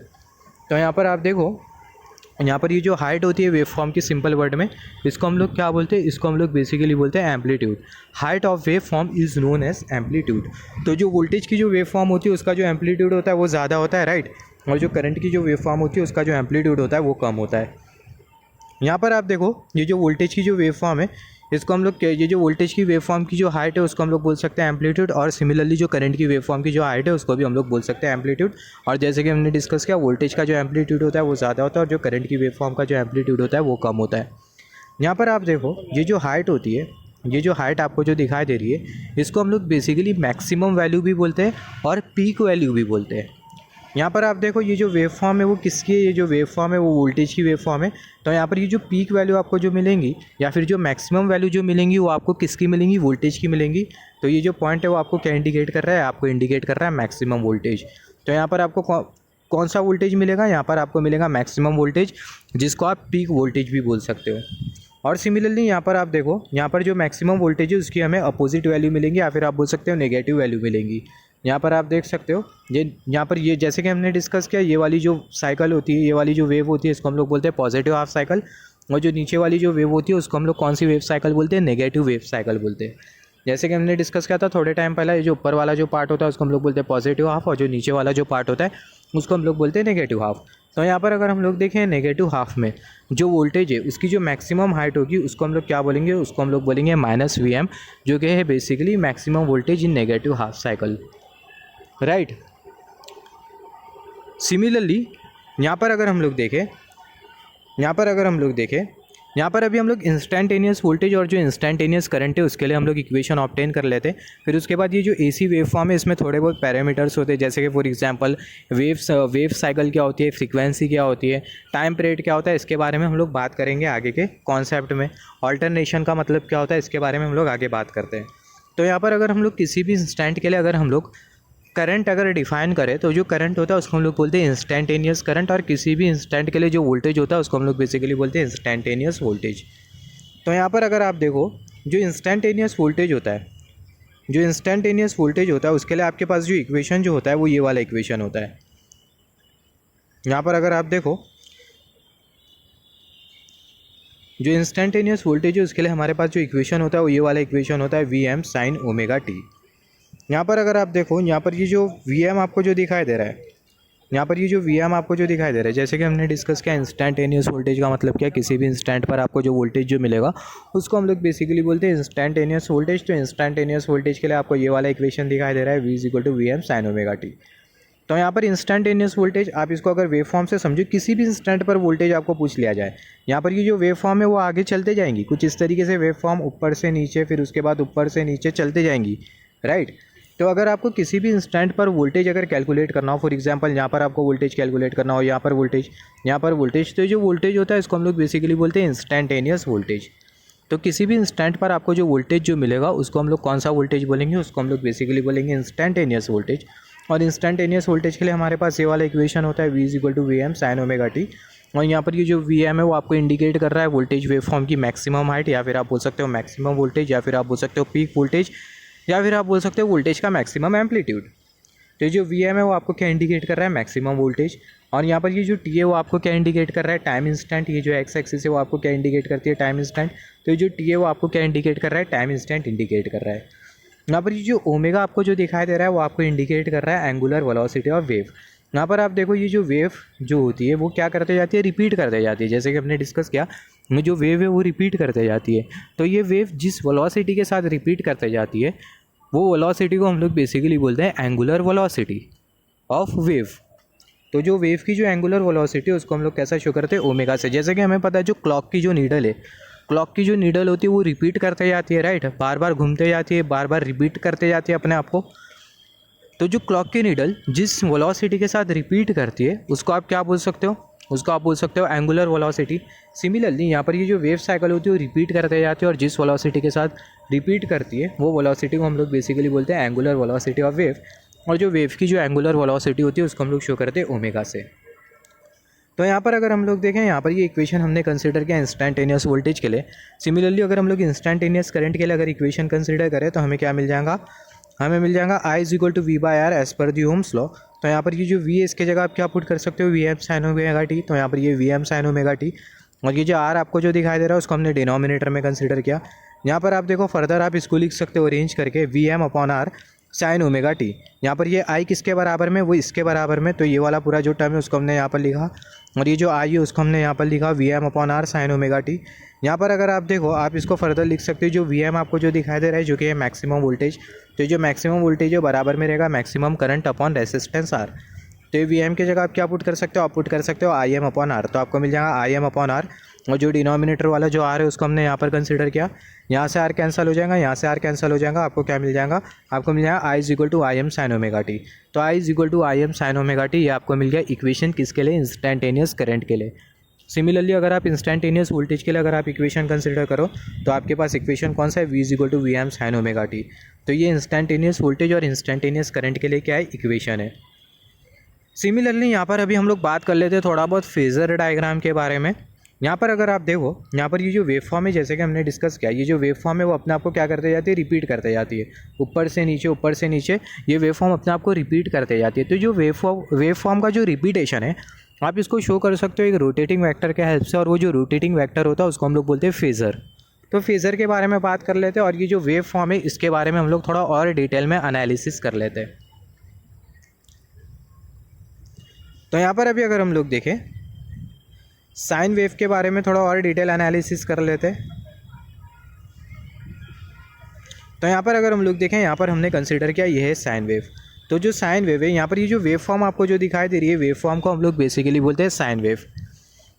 तो यहाँ पर आप देखो, यहाँ पर ये जो हाइट होती है वेव फॉर्म की सिंपल वर्ड में, इसको हम लोग क्या बोलते हैं, इसको हम लोग बेसिकली बोलते हैं amplitude. Height of wave form is known as amplitude. तो जो वोल्टेज की जो वेव फॉर्म होती है उसका जो एम्पलीट्यूड होता है वो ज़्यादा होता है, राइट, और जो करंट की जो वेव फॉर्म होती है उसका जो एम्पलीट्यूड होता है वो कम होता है। यहाँ पर आप देखो ये जो वोल्टेज की जो वेव फॉर्म है इसको हम लोग, ये जो वोल्टेज की वेव फॉर्म की जो हाइट है उसको हम लोग बोल सकते हैं एम्पलीट्यूड, और सिमिलरली जो करंट की वेव फॉर्म की जो हाइट है उसको भी हम लोग बोल सकते हैं एम्पलीट्यूड। और जैसे कि हमने डिस्कस किया वोल्टेज का जो एम्पलीट्यूड होता है वो ज़्यादा होता है और जो करंट की वेव फॉर्म का जो एम्पलीट्यूड होता है वो कम होता है। यहाँ पर आप देखो ये जो हाइट होती है, ये जो हाइट आपको जो दिखाई दे रही है इसको हम लोग बेसिकली मैक्सिमम वैल्यू भी बोलते हैं और पीक वैल्यू भी बोलते हैं। यहाँ पर आप देखो ये जो वेव फॉर्म है वो किसकी है, ये जो वेव फॉर्म है वो वोल्टेज की वेव फॉर्म है। तो यहाँ पर ये जो पीक वैल्यू आपको जो मिलेंगी या फिर जो मैक्सिमम वैल्यू जो मिलेंगी वो आपको किसकी मिलेंगी, वोल्टेज की मिलेंगी। तो ये जो पॉइंट है वो आपको क्या इंडिकेट कर रहा है, आपको इंडिकेट कर रहा है मैक्सिमम वोल्टेज। तो यहाँ पर आपको कौन सा वोल्टेज मिलेगा, यहाँ पर आपको मिलेगा मैक्सिमम वोल्टेज, जिसको आप पीक वोल्टेज भी बोल सकते हो। और सिमिलरली यहाँ पर आप देखो, यहाँ पर जो मैक्सिमम वोल्टेज है उसकी हमें अपोजिट वैल्यू मिलेंगी या फिर आप बोल सकते हो नेगेटिव वैल्यू मिलेंगी। यहाँ पर आप देख सकते हो ये यहाँ पर ये जैसे कि हमने डिस्कस किया, ये वाली जो साइकिल होती है, ये वाली जो वेव होती है इसको हम लोग बोलते हैं पॉजिटिव हाफ साइकिल, और जो नीचे वाली जो वेव होती है उसको हम लोग कौन सी वेव साइकिल बोलते हैं, नेगेटिव वेव साइकिल बोलते हैं। जैसे कि हमने डिस्कस किया था थोड़े टाइम पहले, ये जो ऊपर वाला जो पार्ट होता है उसको हम लोग बोलते हैं पॉजिटिव हाफ, और जो नीचे वाला जो पार्ट होता है उसको हम लोग बोलते हैं नेगेटिव हाफ। तो यहाँ पर अगर हम लोग देखें नेगेटिव हाफ में जो वोल्टेज है उसकी जो मैक्सिमम हाइट होगी उसको हम लोग क्या बोलेंगे, उसको हम लोग बोलेंगे -Vm, जो कि है basically maximum voltage in negative half cycle, right. Similarly यहाँ पर अगर हम लोग देखें, यहाँ पर अभी हम लोग इंस्टेंटेनियस वोल्टेज और जो इंस्टेंटेनियस करंट है उसके लिए हम लोग इक्वेशन ऑब्टेन कर लेते हैं। फिर उसके बाद ये जो एसी वेव फॉर्म है इसमें थोड़े बहुत पैरामीटर्स होते हैं, जैसे कि फॉर एग्जांपल वेव साइकिल क्या होती है, फ्रीक्वेंसी क्या होती है, टाइम पीरियड क्या होता है, इसके बारे में हम लोग बात करेंगे आगे के कॉन्सेप्ट में। ऑल्टरनेशन का मतलब क्या होता है इसके बारे में हम लोग आगे बात करते हैं। तो यहाँ पर अगर हम लोग किसी भी इंस्टेंट के लिए अगर हम लोग करंट अगर डिफाइन करें तो जो करंट होता है उसको हम लोग बोलते हैं इंस्टेंटेनियस करंट, और किसी भी इंस्टेंट के लिए जो वोल्टेज होता है उसको हम लोग बेसिकली बोलते हैं इंस्टेंटेनियस वोल्टेज। तो यहाँ पर अगर आप देखो जो इंस्टेंटेनियस वोल्टेज होता है, उसके लिए आपके पास जो इक्वेशन जो होता है वो ये वाला इक्वेशन होता है। यहाँ पर अगर आप देखो जो इंस्टेंटेनियस वोल्टेज है उसके लिए हमारे पास जो इक्वेशन होता है वो ये वाला इक्वेशन होता है Vm sin ωt। यहाँ पर अगर आप देखो, यहाँ पर ये जो Vm आपको जो दिखाई दे रहा है, जैसे कि हमने डिस्कस किया इंस्टेंटेनियस वोल्टेज का मतलब क्या है, किसी भी इंस्टेंट पर आपको जो वोल्टेज जो मिलेगा उसको हम लोग बेसिकली बोलते हैं इंस्टेंटेनियस वोल्टेज। तो इंस्टेंटेनियस वोल्टेज के लिए आपको ये वाला इक्वेशन दिखाई दे रहा है V = Vm sin ωt। तो यहाँ पर इंस्टेंटेनियस वोल्टेज आप इसको अगर वेव फॉर्म से समझो, किसी भी इंस्टेंट पर वोल्टेज आपको पूछ लिया जाए, यहाँ पर ये जो वेव फॉर्म है वो आगे चलते जाएंगी कुछ इस तरीके से, वेव फॉर्म ऊपर से नीचे, फिर उसके बाद ऊपर से नीचे चलते जाएंगी, राइट। तो अगर आपको किसी भी इंस्टेंट पर वोल्टेज अगर कैलकुलेट करना हो, फॉर एग्जांपल यहाँ पर आपको वोल्टेज कैलकुलेट करना हो, यहाँ पर वोल्टेज, तो जो वोल्टेज होता है इसको हम लोग बेसिकली बोलते हैं इंस्टेंटेनियस वोल्टेज। तो किसी भी इंस्टेंट पर आपको जो वोल्टेज जो मिलेगा उसको हम लोग कौन सा वोल्टेज बोलेंगे, उसको हम लोग बेसिकली बोलेंगे इंस्टेंटेनियस वोल्टेज। और इंस्टेंटेनियस वोल्टेज के लिए हमारे पास ये वाला इक्वेशन होता है V = Vm sin ωt। और यहाँ पर ये जो Vm है वो आपको इंडिकेट कर रहा है वोल्टेज वेव फॉर्म की मैक्सिमम हाइट, या फिर आप बोल सकते हो मैक्सिमम वोल्टेज, या फिर आप बोल सकते हो पीक वोल्टेज, या फिर आप बोल सकते हो वोल्टेज का मैक्सिमम एम्पलीट्यूड। तो ये जो Vm है वो आपको क्या इंडिकेट कर रहा है, मैक्सिमम वोल्टेज। और यहाँ पर ये जो T है वो आपको क्या इंडिकेट कर रहा है, टाइम इंस्टेंट। ये जो एक्स एक्सिस है वो आपको क्या इंडिकेट करती है, टाइम इंस्टेंट। तो ये जो T है वो आपको क्या इंडिकेट कर रहा है, टाइम इंस्टेंट इंडिकेट कर रहा है। यहाँ पर ये जो ओमेगा आपको जो दिखाई दे रहा है वो आपको इंडिकेट कर रहा है एंगुलर वेलोसिटी ऑफ वेव। यहाँ पर आप देखो ये जो वेव जो होती है वो क्या करते जाती है, रिपीट करते जाती है। जैसे कि हमने डिस्कस किया जो वेव है वो रिपीट करते जाती है। तो ये वेव जिस वेलोसिटी के साथ रिपीट करते जाती है वो वेलोसिटी को हम लोग बेसिकली बोलते हैं एंगुलर वेलोसिटी ऑफ वेव। तो जो वेव की जो एंगुलर वेलोसिटी है उसको हम लोग कैसा शो करते हैं, ओमेगा से। जैसे कि हमें पता है जो क्लॉक की जो नीडल है, क्लॉक की जो नीडल होती है वो रिपीट करते जाती है, राइट, बार बार घूमते जाती है, बार बार रिपीट करते जाती है अपने आप को। तो जो क्लॉक की नीडल जिस वेलोसिटी के साथ रिपीट करती है उसको आप क्या बोल सकते हो, उसको आप बोल सकते हो एंगुलर वेलोसिटी। सिमिलरली यहाँ पर ये जो वेव साइकिल होती है वो रिपीट करते जाती है और जिस वेलोसिटी के साथ रिपीट करती है वो वेलोसिटी को हम लोग बेसिकली बोलते हैं एंगुलर वेलोसिटी ऑफ वेव। और जो वेव की जो एंगुलर वेलोसिटी होती है उसको हम लोग शो करते हैं ओमेगा से। तो यहाँ पर अगर हम लोग देखें, यहाँ पर ये इक्वेशन हमने कंसिडर किया इंस्टेंटेनियस वोल्टेज के लिए। सिमिलरली अगर हम लोग इंस्टेंटेनियस करंट के लिए अगर इक्वेशन कंसिडर करें तो हमें क्या मिल जाएगा, हमें मिल जाएगा I is equal to V by R as per the Ohm's law. तो यहाँ पर ये जो V है इसके जगह आप क्या पुट कर सकते हो, V M sine omega T. तो यहाँ पर ये V M sine omega t और ये जो R आपको जो दिखाई दे रहा है उसको हमने डिनोमिनेटर में कंसिडर किया। यहाँ पर आप देखो फर्दर आप इसको लिख सकते हो अरेंज करके V M upon R sine omega t. यहाँ पर ये I किसके बराबर में, वो इसके बराबर में, तो ये वाला पूरा जो टर्म है उसको हमने यहाँ पर लिखा और ये जो I है उसको हमने यहाँ पर लिखा V M upon R sine omega t. यहाँ पर अगर आप देखो आप इसको फर्दर लिख सकते हो, जो वी एम आपको जो दिखाई दे रहा है जो कि है मैक्सिमम वोल्टेज, तो ये जो मैक्सिमम वोल्टेज है बराबर में रहेगा maximum current upon resistance R. तो ये वी एम की जगह आप क्या पुट कर सकते हो, आप पुट कर सकते हो आई एम अपॉन आर। तो आपको मिल जाएगा आई एम अपॉन आर और जो डिनोमिनेटर वाला जो आर है उसको हमने यहाँ पर कंसिडर किया। यहाँ से आर कैंसिल हो जाएगा, यहाँ से आर कैंसिल हो जाएगा, आपको क्या मिल जाएगा, आपको मिल जाएगा I is equal to I M sine omega T. तो I is equal to I M sine omega T, ये आपको मिल गया इक्वेशन किसके लिए, इंस्टेंटेनियस करंट के लिए। सिमिलरली अगर आप इंस्टेंटेनियस वोल्टेज के लिए अगर आप इक्वेशन कंसिडर करो तो आपके पास इक्वेशन कौन सा है, V is equal to V M sine omega T. तो ये इंस्टेंटेनियस वोल्टेज और इंस्टेंटेनियस करंट के लिए क्या है, इक्वेशन है। सिमिलरली यहाँ पर अभी हम लोग बात कर लेते हैं थोड़ा बहुत फेजर डायग्राम के बारे में। यहाँ पर अगर आप देखो, यहाँ पर ये जो वेव फॉर्म है जैसे कि हमने डिस्कस किया, ये जो वेव फॉर्म है वो अपने आप को क्या करते जाती है, रिपीट करते जाती है, ऊपर से नीचे ऊपर से नीचे ये वेव फॉर्म अपने आप को रिपीट करते जाती है। तो जो वेव फॉर्म का जो रिपीटेशन है आप इसको शो कर सकते हो एक रोटेटिंग वेक्टर के हेल्प से, और वो जो रोटेटिंग वेक्टर होता है उसको हम लोग बोलते हैं फेज़र। तो फेज़र के बारे में बात कर लेते हैं और ये जो वेव फॉर्म है इसके बारे में हम लोग थोड़ा और डिटेल में एनालिसिस कर लेते हैं। तो यहाँ पर अभी अगर हम लोग देखें साइन वेव के बारे में थोड़ा और डिटेल एनालिसिस कर लेते हैं। तो यहाँ पर अगर हम लोग देखें, यहाँ पर हमने कंसिडर किया ये है साइन वेव। तो जो साइन वेव है यहाँ पर ये जो वेव फॉर्म आपको जो दिखाई दे रही है, वेव फॉर्म को हम लोग बेसिकली बोलते हैं साइन वेव।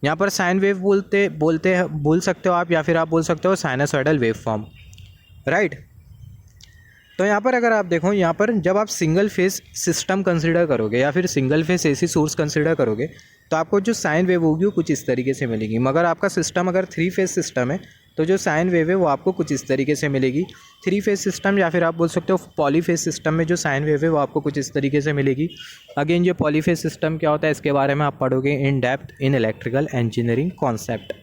यहाँ पर साइन वेव बोल सकते हो आप, या फिर आप बोल सकते हो साइनसॉइडल वेव फॉर्म, राइट। तो यहाँ पर अगर आप देखो, यहाँ पर जब आप सिंगल फेस सिस्टम कंसिडर करोगे या फिर single phase AC source consider करोगे तो आपको जो साइन वेव होगी वो कुछ इस तरीके से मिलेगी। मगर आपका सिस्टम अगर 3 फेस सिस्टम है तो जो साइन वेव है वो आपको कुछ इस तरीके से मिलेगी। 3 फेस सिस्टम या फिर आप बोल सकते हो पॉलीफेस सिस्टम में जो साइन वेव है वो आपको कुछ इस तरीके से मिलेगी। अगेन ये पॉलीफेस सिस्टम क्या होता है इसके बारे में आप पढ़ोगे in depth in electrical engineering concept.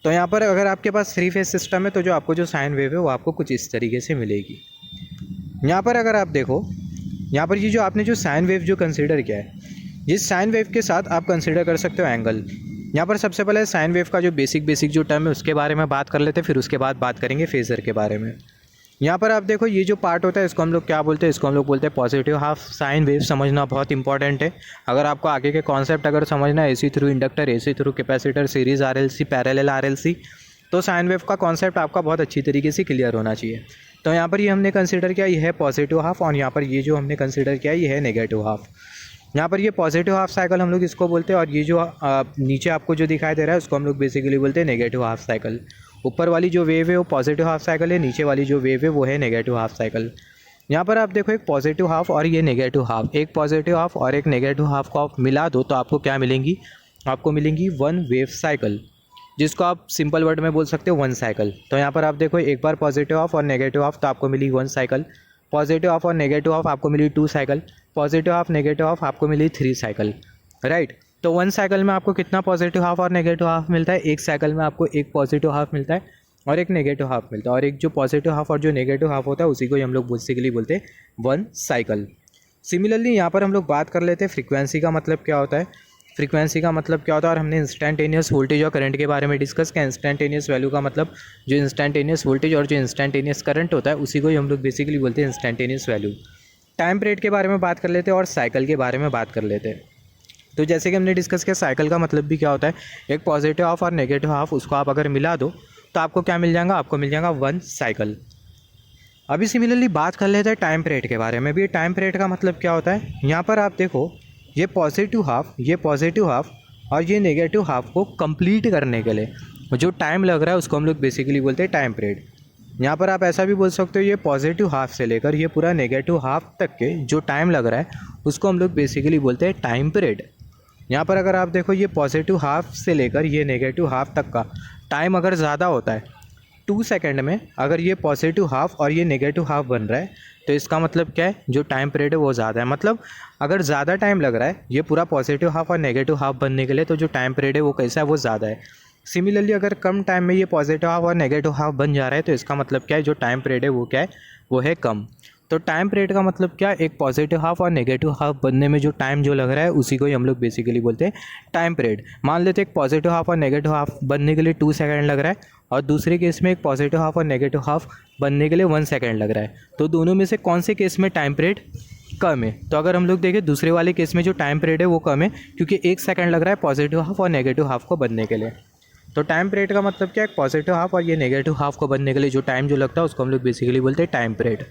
तो यहाँ पर अगर आपके पास 3 फेस सिस्टम है तो जो आपको जो साइन वेव है वो आपको कुछ इस तरीके से मिलेगी। यहाँ पर अगर आप देखो, यहाँ पर ये जो आपने जो साइन वेव जो कंसिडर किया है, जिस साइन वेव के साथ आप कंसिडर कर सकते हो एंगल। यहाँ पर सबसे पहले साइन वेव का जो बेसिक जो टर्म है उसके बारे में बात कर लेते हैं, फिर उसके बाद बात करेंगे फेज़र के बारे में। यहाँ पर आप देखो ये जो पार्ट होता है इसको हम लोग क्या बोलते हैं, इसको हम लोग बोलते हैं पॉजिटिव हाफ। साइन वेव समझना बहुत इंपॉर्टेंट है। अगर आपको आगे के कॉन्सेप्ट अगर समझना है, AC through inductor, AC through capacitor, series RLC, parallel RLC, तो साइन वेव का कॉन्सेप्ट आपका बहुत अच्छी तरीके से क्लियर होना चाहिए। तो यहाँ पर ये हमने कंसिडर किया ये है पॉजिटिव हाफ, और यहाँ पर ये जो हमने कंसिडर किया ये है नेगेटिव हाफ। यहाँ पर ये पॉजिटिव हाफ साइकिल हम लोग इसको बोलते हैं, और ये जो नीचे आपको जो दिखाई दे रहा है उसको हम लोग बेसिकली बोलते हैं नेगेटिव हाफ साइकिल। ऊपर वाली जो वेव है वो पॉजिटिव हाफ साइकिल है, नीचे वाली जो वेव है वो है नेगेटिव हाफ साइकिल। यहाँ पर आप देखो एक पॉजिटिव हाफ और ये नेगेटिव हाफ, एक पॉजिटिव हाफ और एक नेगेटिव हाफ को आप मिला दो तो आपको क्या मिलेंगी, आपको मिलेंगी 1 वेव साइकिल, जिसको आप सिंपल वर्ड में बोल सकते हो 1 साइकिल। तो यहाँ पर आप देखो एक बार पॉजिटिव हाफ और नेगेटिव हाफ तो आपको मिली 1 साइकिल, पॉजिटिव हाफ और नेगेटिव हाफ आपको मिली 2 cycle, positive half negative half आपको मिली 3 साइकिल, राइट। तो 1 साइकिल में आपको कितना पॉजिटिव हाफ और नेगेटिव हाफ मिलता है, एक साइकिल में आपको एक पॉजिटिव हाफ मिलता है और एक नेगेटिव हाफ मिलता है, और एक जो पॉजिटिव हाफ और जो नेगेटिव हाफ होता है उसी को हम लोग बेसिकली बोलते हैं 1 साइकिल। सिमिलरली यहाँ पर हम लोग बात कर लेते हैं फ्रीक्वेंसी का मतलब क्या होता है। फ्रीक्वेंसी का मतलब क्या होता है, और हमने इंस्टेंटेनियस वोल्टेज और करंट के बारे में डिस्कस किया। इंस्टेंटेनियस वैल्यू का मतलब जो इंस्टेंटेनियस वोल्टेज और जो इंस्टेंटेनियस करंट होता है उसी को ही हम लोग बेसिकली बोलते हैं इंस्टेंटेनियस वैल्यू। टाइम पीरियड के बारे में बात कर लेते हैं और साइकिल के बारे में बात कर लेते हैं। तो जैसे कि हमने डिस्कस किया साइकिल का मतलब भी क्या होता है, एक पॉजिटिव हाफ और नेगेटिव हाफ उसको आप अगर मिला दो तो आपको क्या मिल जाएगा, आपको मिल जाएगा 1 साइकिल। अभी सिमिलरली बात कर लेते हैं टाइम पीरियड के बारे में भी। टाइम पीरियड का मतलब क्या होता है, यहाँ पर आप देखो ये पॉजिटिव हाफ और ये नेगेटिव हाफ को कंप्लीट करने के लिए जो टाइम लग रहा है उसको हम लोग बेसिकली बोलते हैं टाइम पीरियड। यहाँ पर आप ऐसा भी बोल सकते हो ये पॉजिटिव हाफ से लेकर ये पूरा नेगेटिव हाफ तक के जो टाइम लग रहा है उसको हम लोग बेसिकली बोलते हैं टाइम पीरियड। यहाँ पर अगर आप देखो ये पॉजिटिव हाफ से लेकर ये नेगेटिव हाफ तक का टाइम अगर ज़्यादा होता है 2 सेकंड में, अगर ये पॉजिटिव हाफ और ये नेगेटिव हाफ बन रहा है तो इसका मतलब क्या है, जो टाइम पीरियड है वो ज़्यादा है। मतलब अगर ज़्यादा टाइम लग रहा है ये पूरा पॉजिटिव हाफ और नेगेटिव हाफ बनने के लिए, तो जो टाइम पीरियड है वो कैसा है, वो ज़्यादा है। सिमिलरली अगर कम टाइम में ये पॉजिटिव हाफ और नेगेटिव हाफ बन जा रहा है तो इसका मतलब क्या है, जो टाइम पीरियड है वो क्या है, वो है कम। तो टाइम पीरियड का मतलब क्या, एक पॉजिटिव हाफ और नेगेटिव हाफ बनने में जो टाइम जो लग रहा है उसी को ही हम लोग बेसिकली बोलते हैं टाइम पीरियड। मान लेते हैं एक पॉजिटिव हाफ और नेगेटिव हाफ बनने के लिए 2 सेकंड लग रहा है और दूसरे केस में एक पॉजिटिव हाफ और नेगेटिव हाफ बनने के लिए 1 सेकंड लग रहा है। तो दोनों में से कौन से केस में टाइम पीरियड कम है? तो अगर हम लोग देखें दूसरे वाले केस में जो टाइम पीरियड है वो कम है, क्योंकि 1 सेकंड लग रहा है पॉजिटिव हाफ और नेगेटिव हाफ को बनने के लिए। तो टाइम पीरियड का मतलब क्या है, पॉजिटिव हाफ और ये नेगेटिव हाफ को बनने के लिए जो टाइम जो लगता है उसको हम लोग बेसिकली बोलते हैं टाइम पीरियड।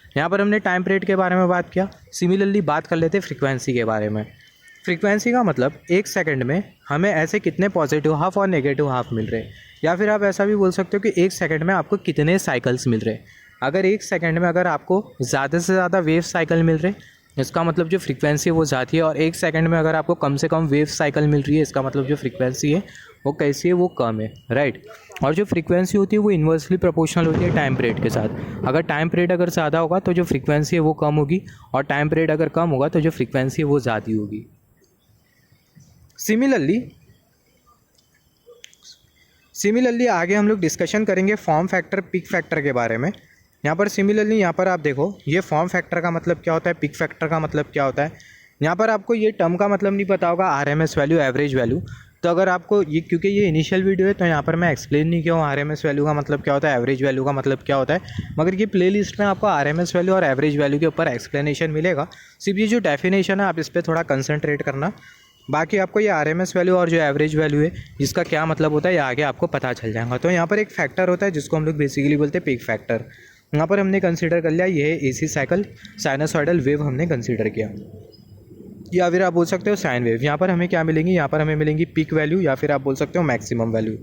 यहाँ पर हमने टाइम पीरियड के बारे में बात किया। सिमिलरली बात कर लेते हैं फ्रीक्वेंसी के बारे में। फ्रीक्वेंसी का मतलब 1 सेकंड में हमें ऐसे कितने पॉजिटिव हाफ और नेगेटिव हाफ मिल रहे हैं, या फिर आप ऐसा भी बोल सकते हो कि 1 सेकंड में आपको कितने साइकिल्स मिल रहे हैं। अगर 1 सेकंड में अगर आपको ज़्यादा से ज़्यादा वेव साइकिल मिल रहे, इसका मतलब जो फ्रीक्वेंसी है वो ज़्यादा है। और 1 सेकंड में अगर आपको कम से कम वेव साइकिल मिल रही है, इसका मतलब जो फ्रीक्वेंसी है वो कैसी है, वो कम है, राइट। और जो फ्रीक्वेंसी होती है वो इन्वर्सली प्रोपोर्शनल होती है टाइम पीरियड के साथ। अगर टाइम पीरियड अगर ज़्यादा होगा तो जो फ्रीक्वेंसी है वो कम होगी, और टाइम पीरियड अगर कम होगा तो जो फ्रीक्वेंसी है वो ज़्यादा होगी। सिमिलरली आगे हम लोग डिस्कशन करेंगे फॉर्म फैक्टर पिक फैक्टर के बारे में। यहाँ पर सिमिलरली यहाँ पर आप देखो ये फॉर्म फैक्टर का मतलब क्या होता है, पिक फैक्टर का मतलब क्या होता है। यहाँ पर आपको ये टर्म का मतलब नहीं पता होगा, RMS वैल्यू, एवरेज वैल्यू। तो अगर आपको ये, क्योंकि ये इनिशियल वीडियो है तो यहाँ पर मैं एक्सप्लेन नहीं किया हूँ RMS वैल्यू का मतलब क्या होता है, एवरेज वैल्यू का मतलब क्या होता है, मगर ये प्लेलिस्ट में आपको RMS वैल्यू और एवरेज वैल्यू के ऊपर एक्सप्लेनेशन मिलेगा। सिर्फ ये जो डेफिनेशन है आप इस पर थोड़ा कंसंट्रेट करना, बाकी आपको ये RMS वैल्यू और जो एवरेज वैल्यू है जिसका क्या मतलब होता है ये आगे आपको पता चल जाएगा। तो यहाँ पर एक फैक्टर होता है जिसको हम लोग बेसिकली बोलते हैं पिक फैक्टर। यहाँ पर हमने कंसीडर कर लिया ये है AC साइकिल, साइनसॉइडल वेव हमने कंसीडर किया, या फिर आप बोल सकते हो साइन वेव। यहाँ पर हमें क्या मिलेंगी, यहाँ पर हमें मिलेंगी पिक वैल्यू, या फिर आप बोल सकते हो मैक्सिमम वैल्यू।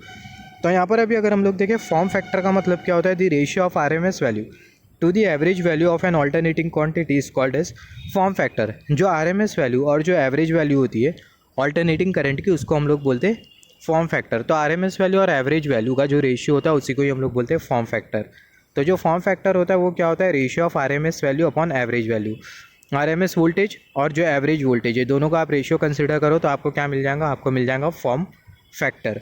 तो यहाँ पर अभी अगर हम लोग देखें फॉर्म फैक्टर का मतलब क्या होता है, the ratio of RMS value to the average value of an alternating quantity is called as form factor. जो RMS वैल्यू और जो एवरेज वैल्यू होती है ऑल्टरनेटिंग करंट की, उसको हम लोग बोलते हैं फॉर्म फैक्टर। तो RMS वैल्यू और एवरेज वैल्यू का जो रेशियो होता है उसी को ही हम लोग बोलते हैं फॉर्म फैक्टर। तो जो फॉर्म फैक्टर होता है वो क्या होता है, ratio of RMS value upon average value. RMS voltage और जो एवरेज वोल्टेज है दोनों का आप रेशियो कंसिडर करो तो आपको क्या मिल जाएगा, आपको मिल जाएगा फॉर्म फैक्टर,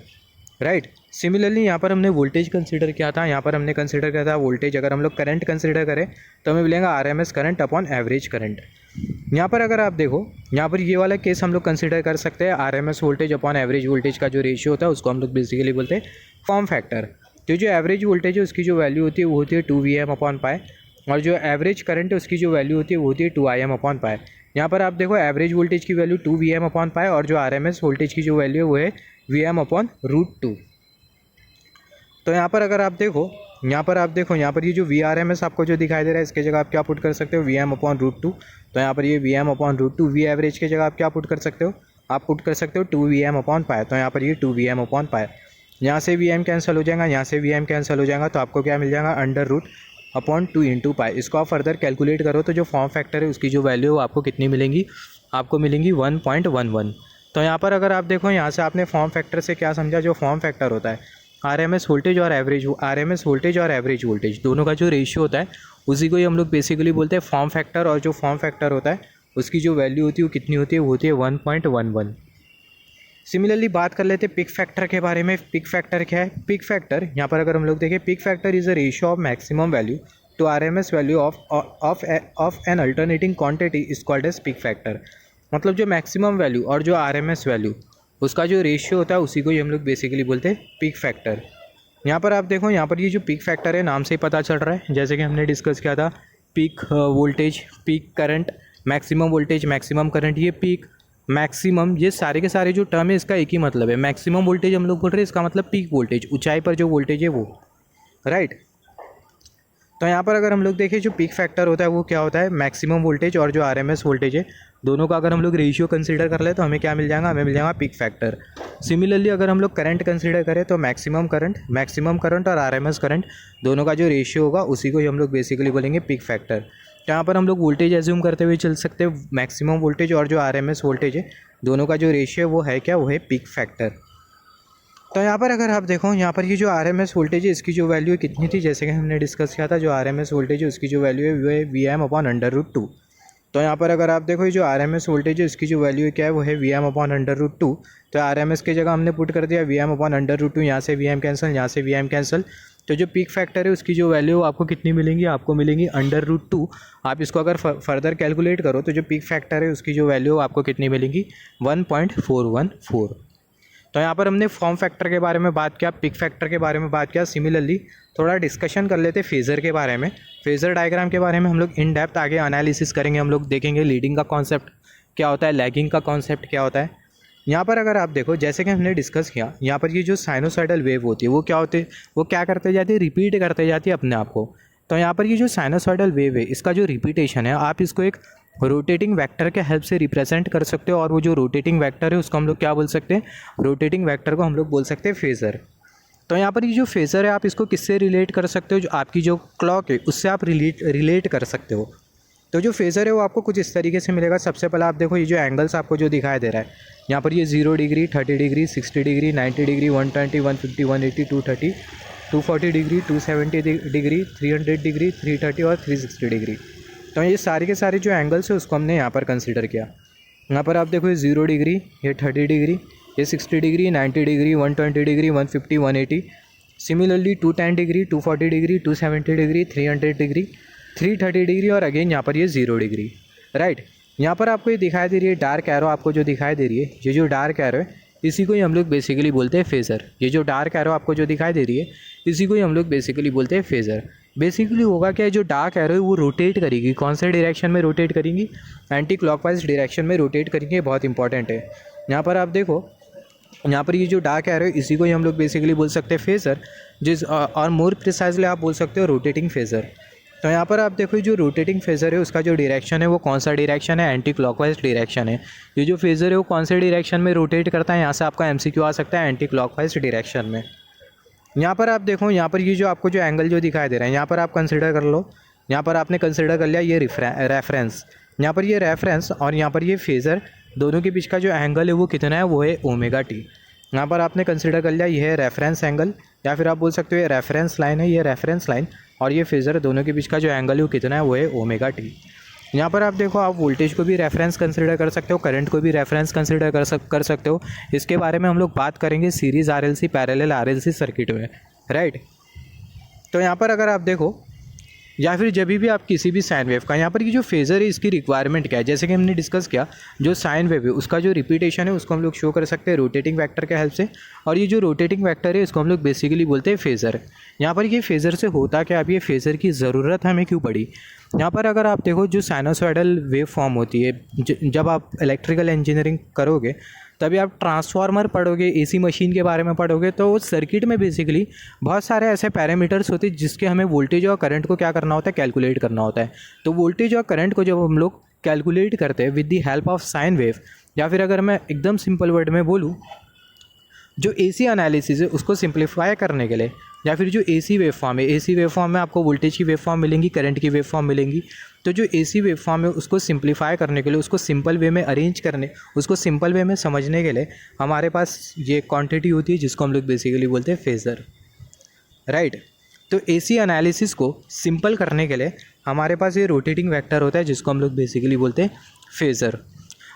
राइट। सिमिलरली यहाँ पर हमने वोल्टेज कंसिडर किया था, यहाँ पर हमने कंसिडर किया था वोल्टेज। अगर हम लोग करंट कंसिडर करें तो हमें मिलेगा RMS current upon average current. यहाँ पर अगर आप देखो यहाँ पर ये वाला केस हम लोग कंसिडर कर सकते हैं, RMS voltage upon average voltage का जो रेशियो होता है उसको हम लोग बेसिकली बोलते हैं फॉर्म फैक्टर। तो जो एवरेज वोल्टेज है उसकी जो वैल्यू होती है वो होती है 2Vm अपॉन पाई, और जो एवरेज करंट है उसकी जो वैल्यू होती है वो होती है 2Im अपॉन पाई। यहाँ पर आप देखो एवरेज वोल्टेज की वैल्यू 2Vm अपॉन पाई, और जो RMS वोल्टेज की जो वैल्यू है वो है Vm अपॉन √2। तो यहाँ पर अगर आप देखो यहाँ पर ये जो VRMS आपको जो दिखाई दे रहा है इसके जगह आप क्या पुट कर सकते हो, Vm अपॉन √2। तो यहाँ पर ये Vm अपॉन √2, V एवरेज के जगह आप क्या पुट कर सकते हो, आप पुट कर सकते हो 2Vm अपॉन पाई। तो यहाँ पर ये 2Vm अपॉन पाई, यहाँ से Vm कैंसिल हो जाएगा, यहाँ से Vm कैंसिल हो जाएगा, तो आपको क्या मिल जाएगा √2 इंटू पाई। इसको आप फर्दर कैलकुलेट करो तो जो फॉर्म फैक्टर है उसकी जो वैल्यू है वो आपको कितनी मिलेंगी, आपको मिलेंगी 1.11। तो यहाँ पर अगर आप देखो यहाँ से आपने फॉर्म फैक्टर से क्या समझा, जो फॉर्म फैक्टर होता है RMS वोल्टेज और एवरेज वोल्टेज दोनों का जो रेशियो होता है उसी को ही हम लोग बेसिकली बोलते हैं फॉर्म फैक्टर। और जो फॉर्म फैक्टर होता है उसकी जो वैल्यू होती है वो कितनी होती है, वो होती है 1.11। सिमिलरली बात कर लेते हैं पिक फैक्टर के बारे में। पिक फैक्टर क्या है, पिक फैक्टर यहाँ पर अगर हम लोग देखें, peak factor is a ratio of maximum value to RMS value of an alternating quantity is called as peak factor. मतलब जो मैक्सिमम वैल्यू और जो RMS वैल्यू उसका जो रेशियो होता है उसी को ही हम लोग बेसिकली बोलते हैं पिक फैक्टर। यहाँ पर आप देखो यहाँ पर ये जो पिक फैक्टर है नाम से ही पता चल रहा है, जैसे कि हमने डिस्कस किया था peak voltage, peak current, maximum voltage, maximum current, ये पिक मैक्सिमम, ये सारे के सारे जो टर्म है इसका एक ही मतलब है। मैक्सिमम वोल्टेज हम लोग बोल रहे हैं, इसका मतलब पीक वोल्टेज, ऊंचाई पर जो वोल्टेज है वो, राइट। तो यहाँ पर अगर हम लोग देखें जो पिक फैक्टर होता है वो क्या होता है, मैक्सिमम वोल्टेज और जो RMS वोल्टेज है दोनों का अगर हम लोग रेशियो कंसीडर कर ले तो हमें क्या मिल जाएगा, हमें मिल जाएगा पिक फैक्टर। सिमिलरली अगर हम लोग करंट कंसीडर करें तो मैक्सिमम करंट और RMS करंट दोनों का जो रेशियो होगा उसी को ही हम लोग बेसिकली बोलेंगे पिक फैक्टर। यहाँ पर हम लोग वोल्टेज एज्यूम करते हुए चल सकते हैं, मैक्सिमम वोल्टेज और जो RMS वोल्टेज है दोनों का जो रेशियो वो है क्या, वो है पीक फैक्टर। तो यहाँ पर अगर आप देखो, यहाँ पर ये जो RMS वोल्टेज है इसकी जो वैल्यू कितनी थी, जैसे कि हमने डिस्कस किया था, जो RMS वोल्टेज है उसकी जो वैल्यू है वो है Vm/√2। तो यहाँ पर अगर आप देखो ये जो RMS वोल्टेज है इसकी जो वैल्यू है क्या है, वो है Vm/√2। तो RMS की जगह हमने पुट कर दिया Vm/√2, यहाँ से Vm कैंसिल, यहाँ से Vm कैंसिल। तो जो पीक फैक्टर है उसकी जो वैल्यू आपको कितनी मिलेंगी, आपको मिलेंगी √2। आप इसको अगर फर्दर कैलकुलेट करो तो जो पीक फैक्टर है उसकी जो वैल्यू आपको कितनी मिलेंगी, 1.414। तो यहाँ पर हमने फॉर्म फैक्टर के बारे में बात किया, पिक फैक्टर के बारे में बात किया। सिमिलरली थोड़ा डिस्कशन कर लेते फेज़र के बारे में। फेज़र डायग्राम के बारे में हम लोग इन डेप्थ आगे एनालिसिस करेंगे। हम लोग देखेंगे लीडिंग का कॉन्सेप्ट क्या होता है, लैगिंग का कॉन्सेप्ट क्या होता है। यहाँ पर अगर आप देखो, जैसे कि हमने डिस्कस किया, यहाँ पर ये जो साइनोसॉइडल वेव होती है वो क्या होती है, वो क्या करते जाती है, रिपीट करते जाती है अपने आप को। तो यहाँ पर ये जो साइनोसॉइडल वेव है इसका जो रिपीटेशन है, आप इसको एक रोटेटिंग वेक्टर के हेल्प से रिप्रेजेंट कर सकते हो। और वो जो रोटेटिंग वेक्टर है उसको हम लोग क्या बोल सकते हैं, रोटेटिंग वेक्टर को हम लोग बोल सकते हैं फेज़र। तो यहाँ पर ये जो फेज़र है आप इसको किससे रिलेट कर सकते हो, जो आपकी जो क्लॉक है उससे आप रिलेट कर सकते हो। तो जो फेज़र है वो आपको कुछ इस तरीके से मिलेगा। सबसे पहले आप देखो ये जो एंगल्स आपको जो दिखाई दे रहा है, यहाँ पर ये 0 degree, 30 degree, 60 degree, 90 degree, 120, 150, 180, 230, 240 degree, 270 degree, 300 degree, 330 और 360 डिग्री। तो ये सारे के सारे जो एंगल्स है उसको हमने यहाँ पर कंसिडर किया। यहाँ पर आप देखो ये 0 डिग्री, ये 30 डिग्री, ये 60 degree, 90 degree, 120 degree, 150, 180। Similarly 210 degree, 240 degree, 270 degree, 300 degree, 330 degree और अगेन यहाँ पर ये 0 डिग्री, राइट। यहाँ पर आपको ये दिखाई दे रही है डार्क एरो, आपको जो दिखाई दे रही है, ये जो डार्क एरो है इसी को ही हम लोग बेसिकली बोलते हैं फेज़र। ये जो डार्क एरो आपको जो दिखाई दे रही है इसी को ही हम लोग बेसिकली बोलते हैं फेज़र। बेसिकली होगा क्या, जो डार्क एरो है वो रोटेट करेगी, कौन से डायरेक्शन में रोटेट करेंगी, एंटी क्लॉकवाइज डायरेक्शन में रोटेट करेंगे। बहुत इंपॉर्टेंट है। यहाँ पर आप देखो, यहाँ पर ये जो डार्क एरो है इसी को ही हम लोग बेसिकली बोल सकते हैं फेज़र, और मोर प्रिसाइजली आप बोल सकते हो रोटेटिंग फेज़र। तो यहाँ पर आप देखो जो रोटेटिंग फेज़र है उसका जो डायरेक्शन है वो कौन सा डायरेक्शन है, एंटी क्लॉकवाइज डायरेक्शन है। ये जो फेज़र है वो कौन से डायरेक्शन में रोटेट करता है, यहाँ से आपका MCQ आ सकता है एंटी क्लॉकवाइज डायरेक्शन में। यहाँ पर आप देखो, यहाँ पर ये जो आपको जो एंगल जो दिखाई दे रहा है यहाँ पर आप कंसिडर कर लो। यहाँ पर आपने कंसिडर कर लिया ये रेफरेंस, यहाँ पर ये रेफरेंस और यहाँ पर ये फेज़र, दोनों के बीच का जो एंगल है वो कितना है, वो है ω t। यहाँ पर आपने कंसिडर कर लिया ये है रेफरेंस एंगल, या फिर आप बोल सकते हो ये रेफरेंस लाइन है, ये रेफरेंस लाइन और ये फेज़र, दोनों के बीच का जो एंगल है वो कितना है, वो है ω t। यहाँ पर आप देखो, आप वोल्टेज को भी रेफरेंस कंसिडर कर सकते हो, करंट को भी रेफरेंस कंसिडर कर सकते हो। इसके बारे में हम लोग बात करेंगे series RLC parallel RLC circuit में, राइट। तो यहाँ पर अगर आप देखो, या फिर जब भी आप किसी भी साइन वेव का, यहाँ पर ये जो फेज़र है इसकी रिक्वायरमेंट क्या है, जैसे कि हमने डिस्कस किया, जो साइन वेव है उसका जो रिपीटेशन है उसको हम लोग शो कर सकते हैं रोटेटिंग वेक्टर के हेल्प से। और ये जो रोटेटिंग वेक्टर है इसको हम लोग बेसिकली बोलते हैं फेज़र। यहाँ पर ये फेज़र से होता क्या, अब ये फेज़र की ज़रूरत हमें क्यों पड़ी। यहाँ पर अगर आप देखो जो साइनोसॉइडल वेव फॉर्म होती है, जब आप इलेक्ट्रिकल इंजीनियरिंग करोगे तभी आप ट्रांसफार्मर पढ़ोगे, AC मशीन के बारे में पढ़ोगे, तो उस सर्किट में बेसिकली बहुत सारे ऐसे पैरामीटर्स होते हैं जिसके हमें वोल्टेज और करंट को क्या करना होता है, कैलकुलेट करना होता है। तो वोल्टेज और करंट को जब हम लोग कैलकुलेट करते हैं with the help of sine wave, या फिर अगर मैं एकदम सिंपल वर्ड में बोलूँ, जो AC एनालिसिस है उसको सिंप्लीफाई करने के लिए, या फिर जो AC वेव फॉर्म है, AC वेव फॉर्म में आपको वोल्टेज की वेव फॉर्म मिलेंगी, करंट की वेव फॉर्म मिलेंगी। तो जो AC वेव फॉर्म है उसको सिंप्लीफाई करने के लिए, उसको सिंपल वे में अरेंज करने, उसको सिंपल वे में समझने के लिए हमारे पास ये क्वांटिटी होती है जिसको हम लोग बेसिकली बोलते हैं फेज़र, राइट। तो AC एनालिसिस को सिंपल करने के लिए हमारे पास ये रोटेटिंग वेक्टर होता है जिसको हम लोग बेसिकली बोलते हैं फेज़र।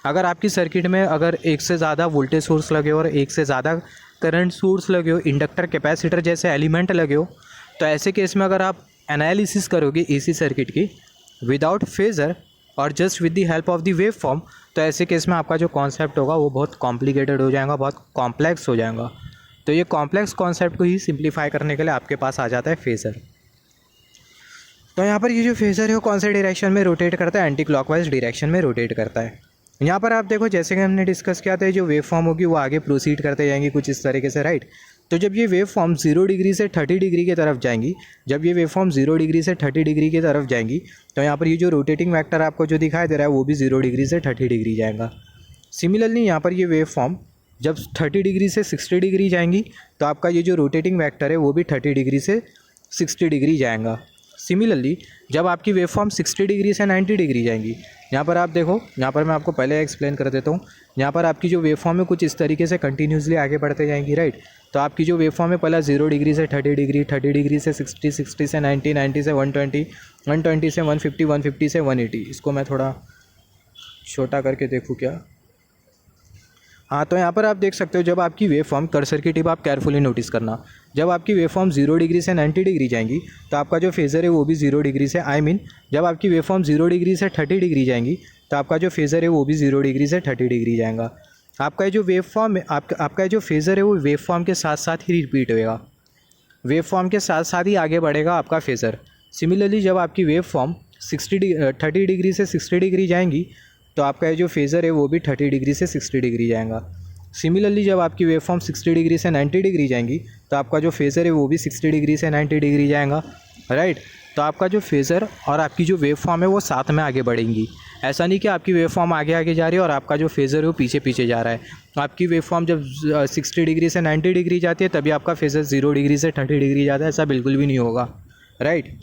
अगर आपकी सर्किट में अगर एक से ज़्यादा वोल्टेज सोर्स लगे हो और एक से ज़्यादा करंट सोर्स लगे हो, इंडक्टर कैपेसिटर जैसे एलिमेंट लगे हो, तो ऐसे केस में अगर आप एनालिसिस करोगे AC सर्किट की विदाउट फेज़र और just with the help of the wave form, तो ऐसे केस में आपका जो कॉन्सेप्ट होगा वो बहुत कॉम्प्लिकेटेड हो जाएगा, बहुत कॉम्प्लेक्स हो जाएगा। तो ये कॉम्प्लेक्स कॉन्सेप्ट को ही सिंप्लीफाई करने के लिए आपके पास आ जाता है फेज़र। तो यहाँ पर ये जो फेज़र है वो कौन से डायरेक्शन में रोटेट करता है, एंटी क्लॉकवाइज डायरेक्शन में रोटेट करता है। यहाँ पर आप देखो, जैसे कि हमने डिस्कस किया था, जो वेव फॉर्म होगी वो आगे प्रोसीड करते जाएंगी कुछ इस तरीके से, राइट। तो जब ये वेव फॉर्म 0 डिग्री से 30 डिग्री की तरफ जाएंगी, जब ये वेव फॉर्म 0 डिग्री से 30 डिग्री की तरफ जाएंगी, तो यहाँ पर ये जो रोटेटिंग वेक्टर आपको जो दिखाई दे रहा है वो भी 0 डिग्री से 30 डिग्री जाएगा। सिमिलरली यहाँ पर ये वेव फॉर्म जब 30 डिग्री से 60 डिग्री जाएंगी, तो आपका ये जो रोटेटिंग वेक्टर है वो भी 30 डिग्री से 60 डिग्री जाएगा। सिमिलरली जब आपकी वेव फॉर्म 60 डिग्री से 90 डिग्री जाएंगी, यहाँ पर आप देखो, यहाँ पर मैं आपको पहले एक्सप्लेन कर देता हूँ। यहाँ पर आपकी जो वेव फॉर्म है कुछ इस तरीके से कंटिन्यूसली आगे बढ़ते जाएंगी, राइट। तो आपकी जो वेव फॉर्म है पहला 0 डिग्री से 30 डिग्री, 30 डिग्री से 60, 60 से 90, 90 से 120, 120 से 150, 150 से 180। इसको मैं थोड़ा छोटा करके देखूँ क्या। हाँ, तो यहाँ पर आप देख सकते हो जब आपकी वेव फॉर्म, कर्सर की टिप आप केयरफुली नोटिस करना, जब आपकी वेव फॉर्म 0 डिग्री से 90 डिग्री जाएंगी तो आपका जो फेज़र है वो भी 0 डिग्री से, जब आपकी वेव फॉर्म 0 डिग्री से 30 डिग्री जाएंगी तो आपका जो फेज़र है वो भी 0 डिग्री से 30 डिग्री जाएगा। आपका जो वेव फॉर्म है, आपका जो फेज़र है वो वेव फॉर्म के साथ साथ ही रिपीट होएगा, वेव फॉर्म के साथ साथ ही आगे बढ़ेगा आपका फेज़र। सिमिलरली जब आपकी वेव फॉर्म 30 डिग्री से 60 डिग्री जाएंगी तो आपका जो फेज़र है वो भी 30 डिग्री से 60 डिग्री जाएगा। सिमिलरली जब आपकी वेव फॉर्म 60 डिग्री से 90 डिग्री जाएंगी तो आपका जो फेज़र है वो भी 60 डिग्री से 90 डिग्री जाएगा, राइट। तो आपका जो फेज़र और आपकी जो वेव फॉर्म है वो साथ में आगे बढ़ेंगी। ऐसा नहीं कि आपकी वेव फॉर्म आगे आगे जा रही है और आपका जो फेज़र है वो पीछे पीछे जा रहा है। आपकी वेव फॉर्म जब 60 डिग्री से 90 डिग्री जाती है तभी आपका फेज़र 0 डिग्री से 30 डिग्री जाता है, ऐसा बिल्कुल भी नहीं होगा, राइट।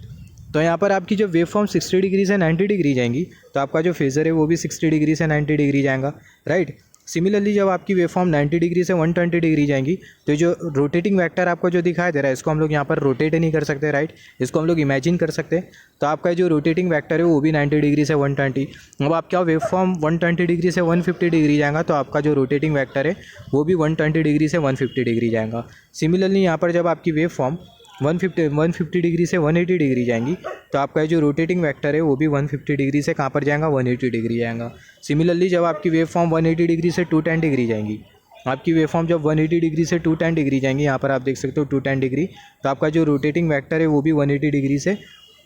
तो यहाँ पर आपकी जब वेव फॉर्म 60 डिग्री से 90 डिग्री जाएंगी तो आपका जो फेज़र है वो भी 60 डिग्री से 90 डिग्री जाएगा, राइट। सिमिलरली जब आपकी वेव फॉर्म 90 डिग्री से 120 डिग्री जाएंगी तो जो रोटेटिंग वेक्टर आपको जो दिखाई दे रहा है इसको हम लोग यहाँ पर रोटेट नहीं कर सकते, राइट। इसको हम लोग इमेजिन कर सकते हैं। तो आपका जो रोटेटिंग वेक्टर है वो भी 90 डिग्री से 120। अब आपका वेव फॉर्म 120 डिग्री से 150 डिग्री जाएगा तो आपका जो रोटेटिंग वेक्टर है वो भी 120 डिग्री से 150 डिग्री जाएगा। सिमिलरली यहाँ पर जब आपकी वेव फॉर्म 150 डिग्री से 180 डिग्री जाएंगी तो आपका जो रोटेटिंग वेक्टर है वो भी 150 डिग्री से कहाँ पर जाएगा, 180 डिग्री जाएगा। सिमिलरली जब आपकी वेव फॉर्म 180 डिग्री से 210 डिग्री जाएंगी, आपकी वेव फॉर्म जब 180 डिग्री से 210 डिग्री जाएंगी, यहाँ पर आप देख सकते हो 210 डिग्री, तो आपका जो रोटेटिंग वेक्टर है वो भी 180 डिग्री से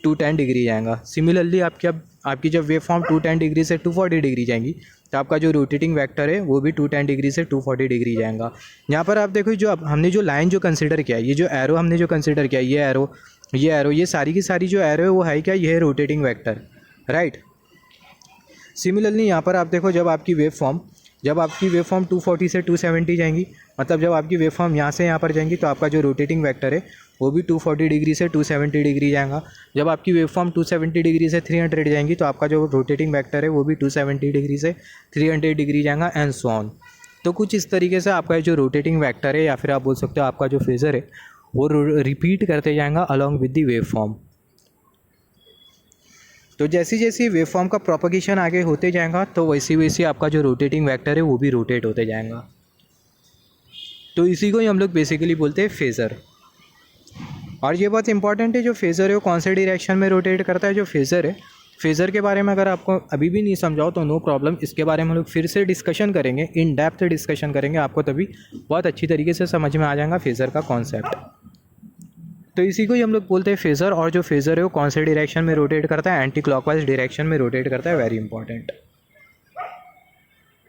210 डिग्री जाएगा। सिमिलरली आपकी जब वेव फॉर्म 210 डिग्री से 240 डिग्री जाएंगी तो आपका जो रोटेटिंग वेक्टर है वो भी 210 डिग्री से 240 डिग्री जाएगा। यहाँ पर आप देखो जो हमने जो लाइन जो कंसिडर किया, ये जो एरो हमने जो कंसिडर किया, ये एरो ये सारी की सारी जो एरो है वो है क्या, ये है रोटेटिंग वेक्टर, राइट। सिमिलरली यहाँ पर आप देखो जब आपकी वेव फॉर्म 240 से 270 जाएंगी, मतलब जब आपकी वेव फॉर्म यहाँ से यहाँ पर जाएंगी तो आपका जो रोटेटिंग वेक्टर है वो भी 240 डिग्री से 270 डिग्री जाएगा। जब आपकी वेव फॉर्म 270 डिग्री से 300 जाएंगी तो आपका जो रोटेटिंग वेक्टर है वो भी 270 डिग्री से 300 डिग्री जाएगा, एंड सो ऑन। तो कुछ इस तरीके से आपका जो रोटेटिंग वेक्टर है या फिर आप बोल सकते हो आपका जो फेज़र है वो रिपीट करते जाएगा along with the wave form. तो जैसी जैसी वेव फॉर्म का प्रोपगेशन आगे होते जाएगा तो वैसी वैसी आपका जो रोटेटिंग वेक्टर है वो भी रोटेट होते जाएगा। तो इसी को ही हम लोग बेसिकली बोलते हैं फेज़र। और ये बहुत इंपॉर्टेंट है, जो फेज़र है वो कौन से डायरेक्शन में रोटेट करता है। जो फेज़र है, फेज़र के बारे में अगर आपको अभी भी नहीं समझाओ तो नो प्रॉब्लम, इसके बारे में हम लोग फिर से डिस्कशन करेंगे, इन डेप्थ डिस्कशन करेंगे, आपको तभी बहुत अच्छी तरीके से समझ में आ जाएगा फेज़र का कॉन्सेप्ट। तो इसी को ही हम लोग बोलते हैं फेज़र। और जो फेज़र है वो कौन से डायरेक्शन में रोटेट करता है, एंटी क्लॉकवाइज डायरेक्शन में रोटेट करता है, वेरी इंपॉर्टेंट।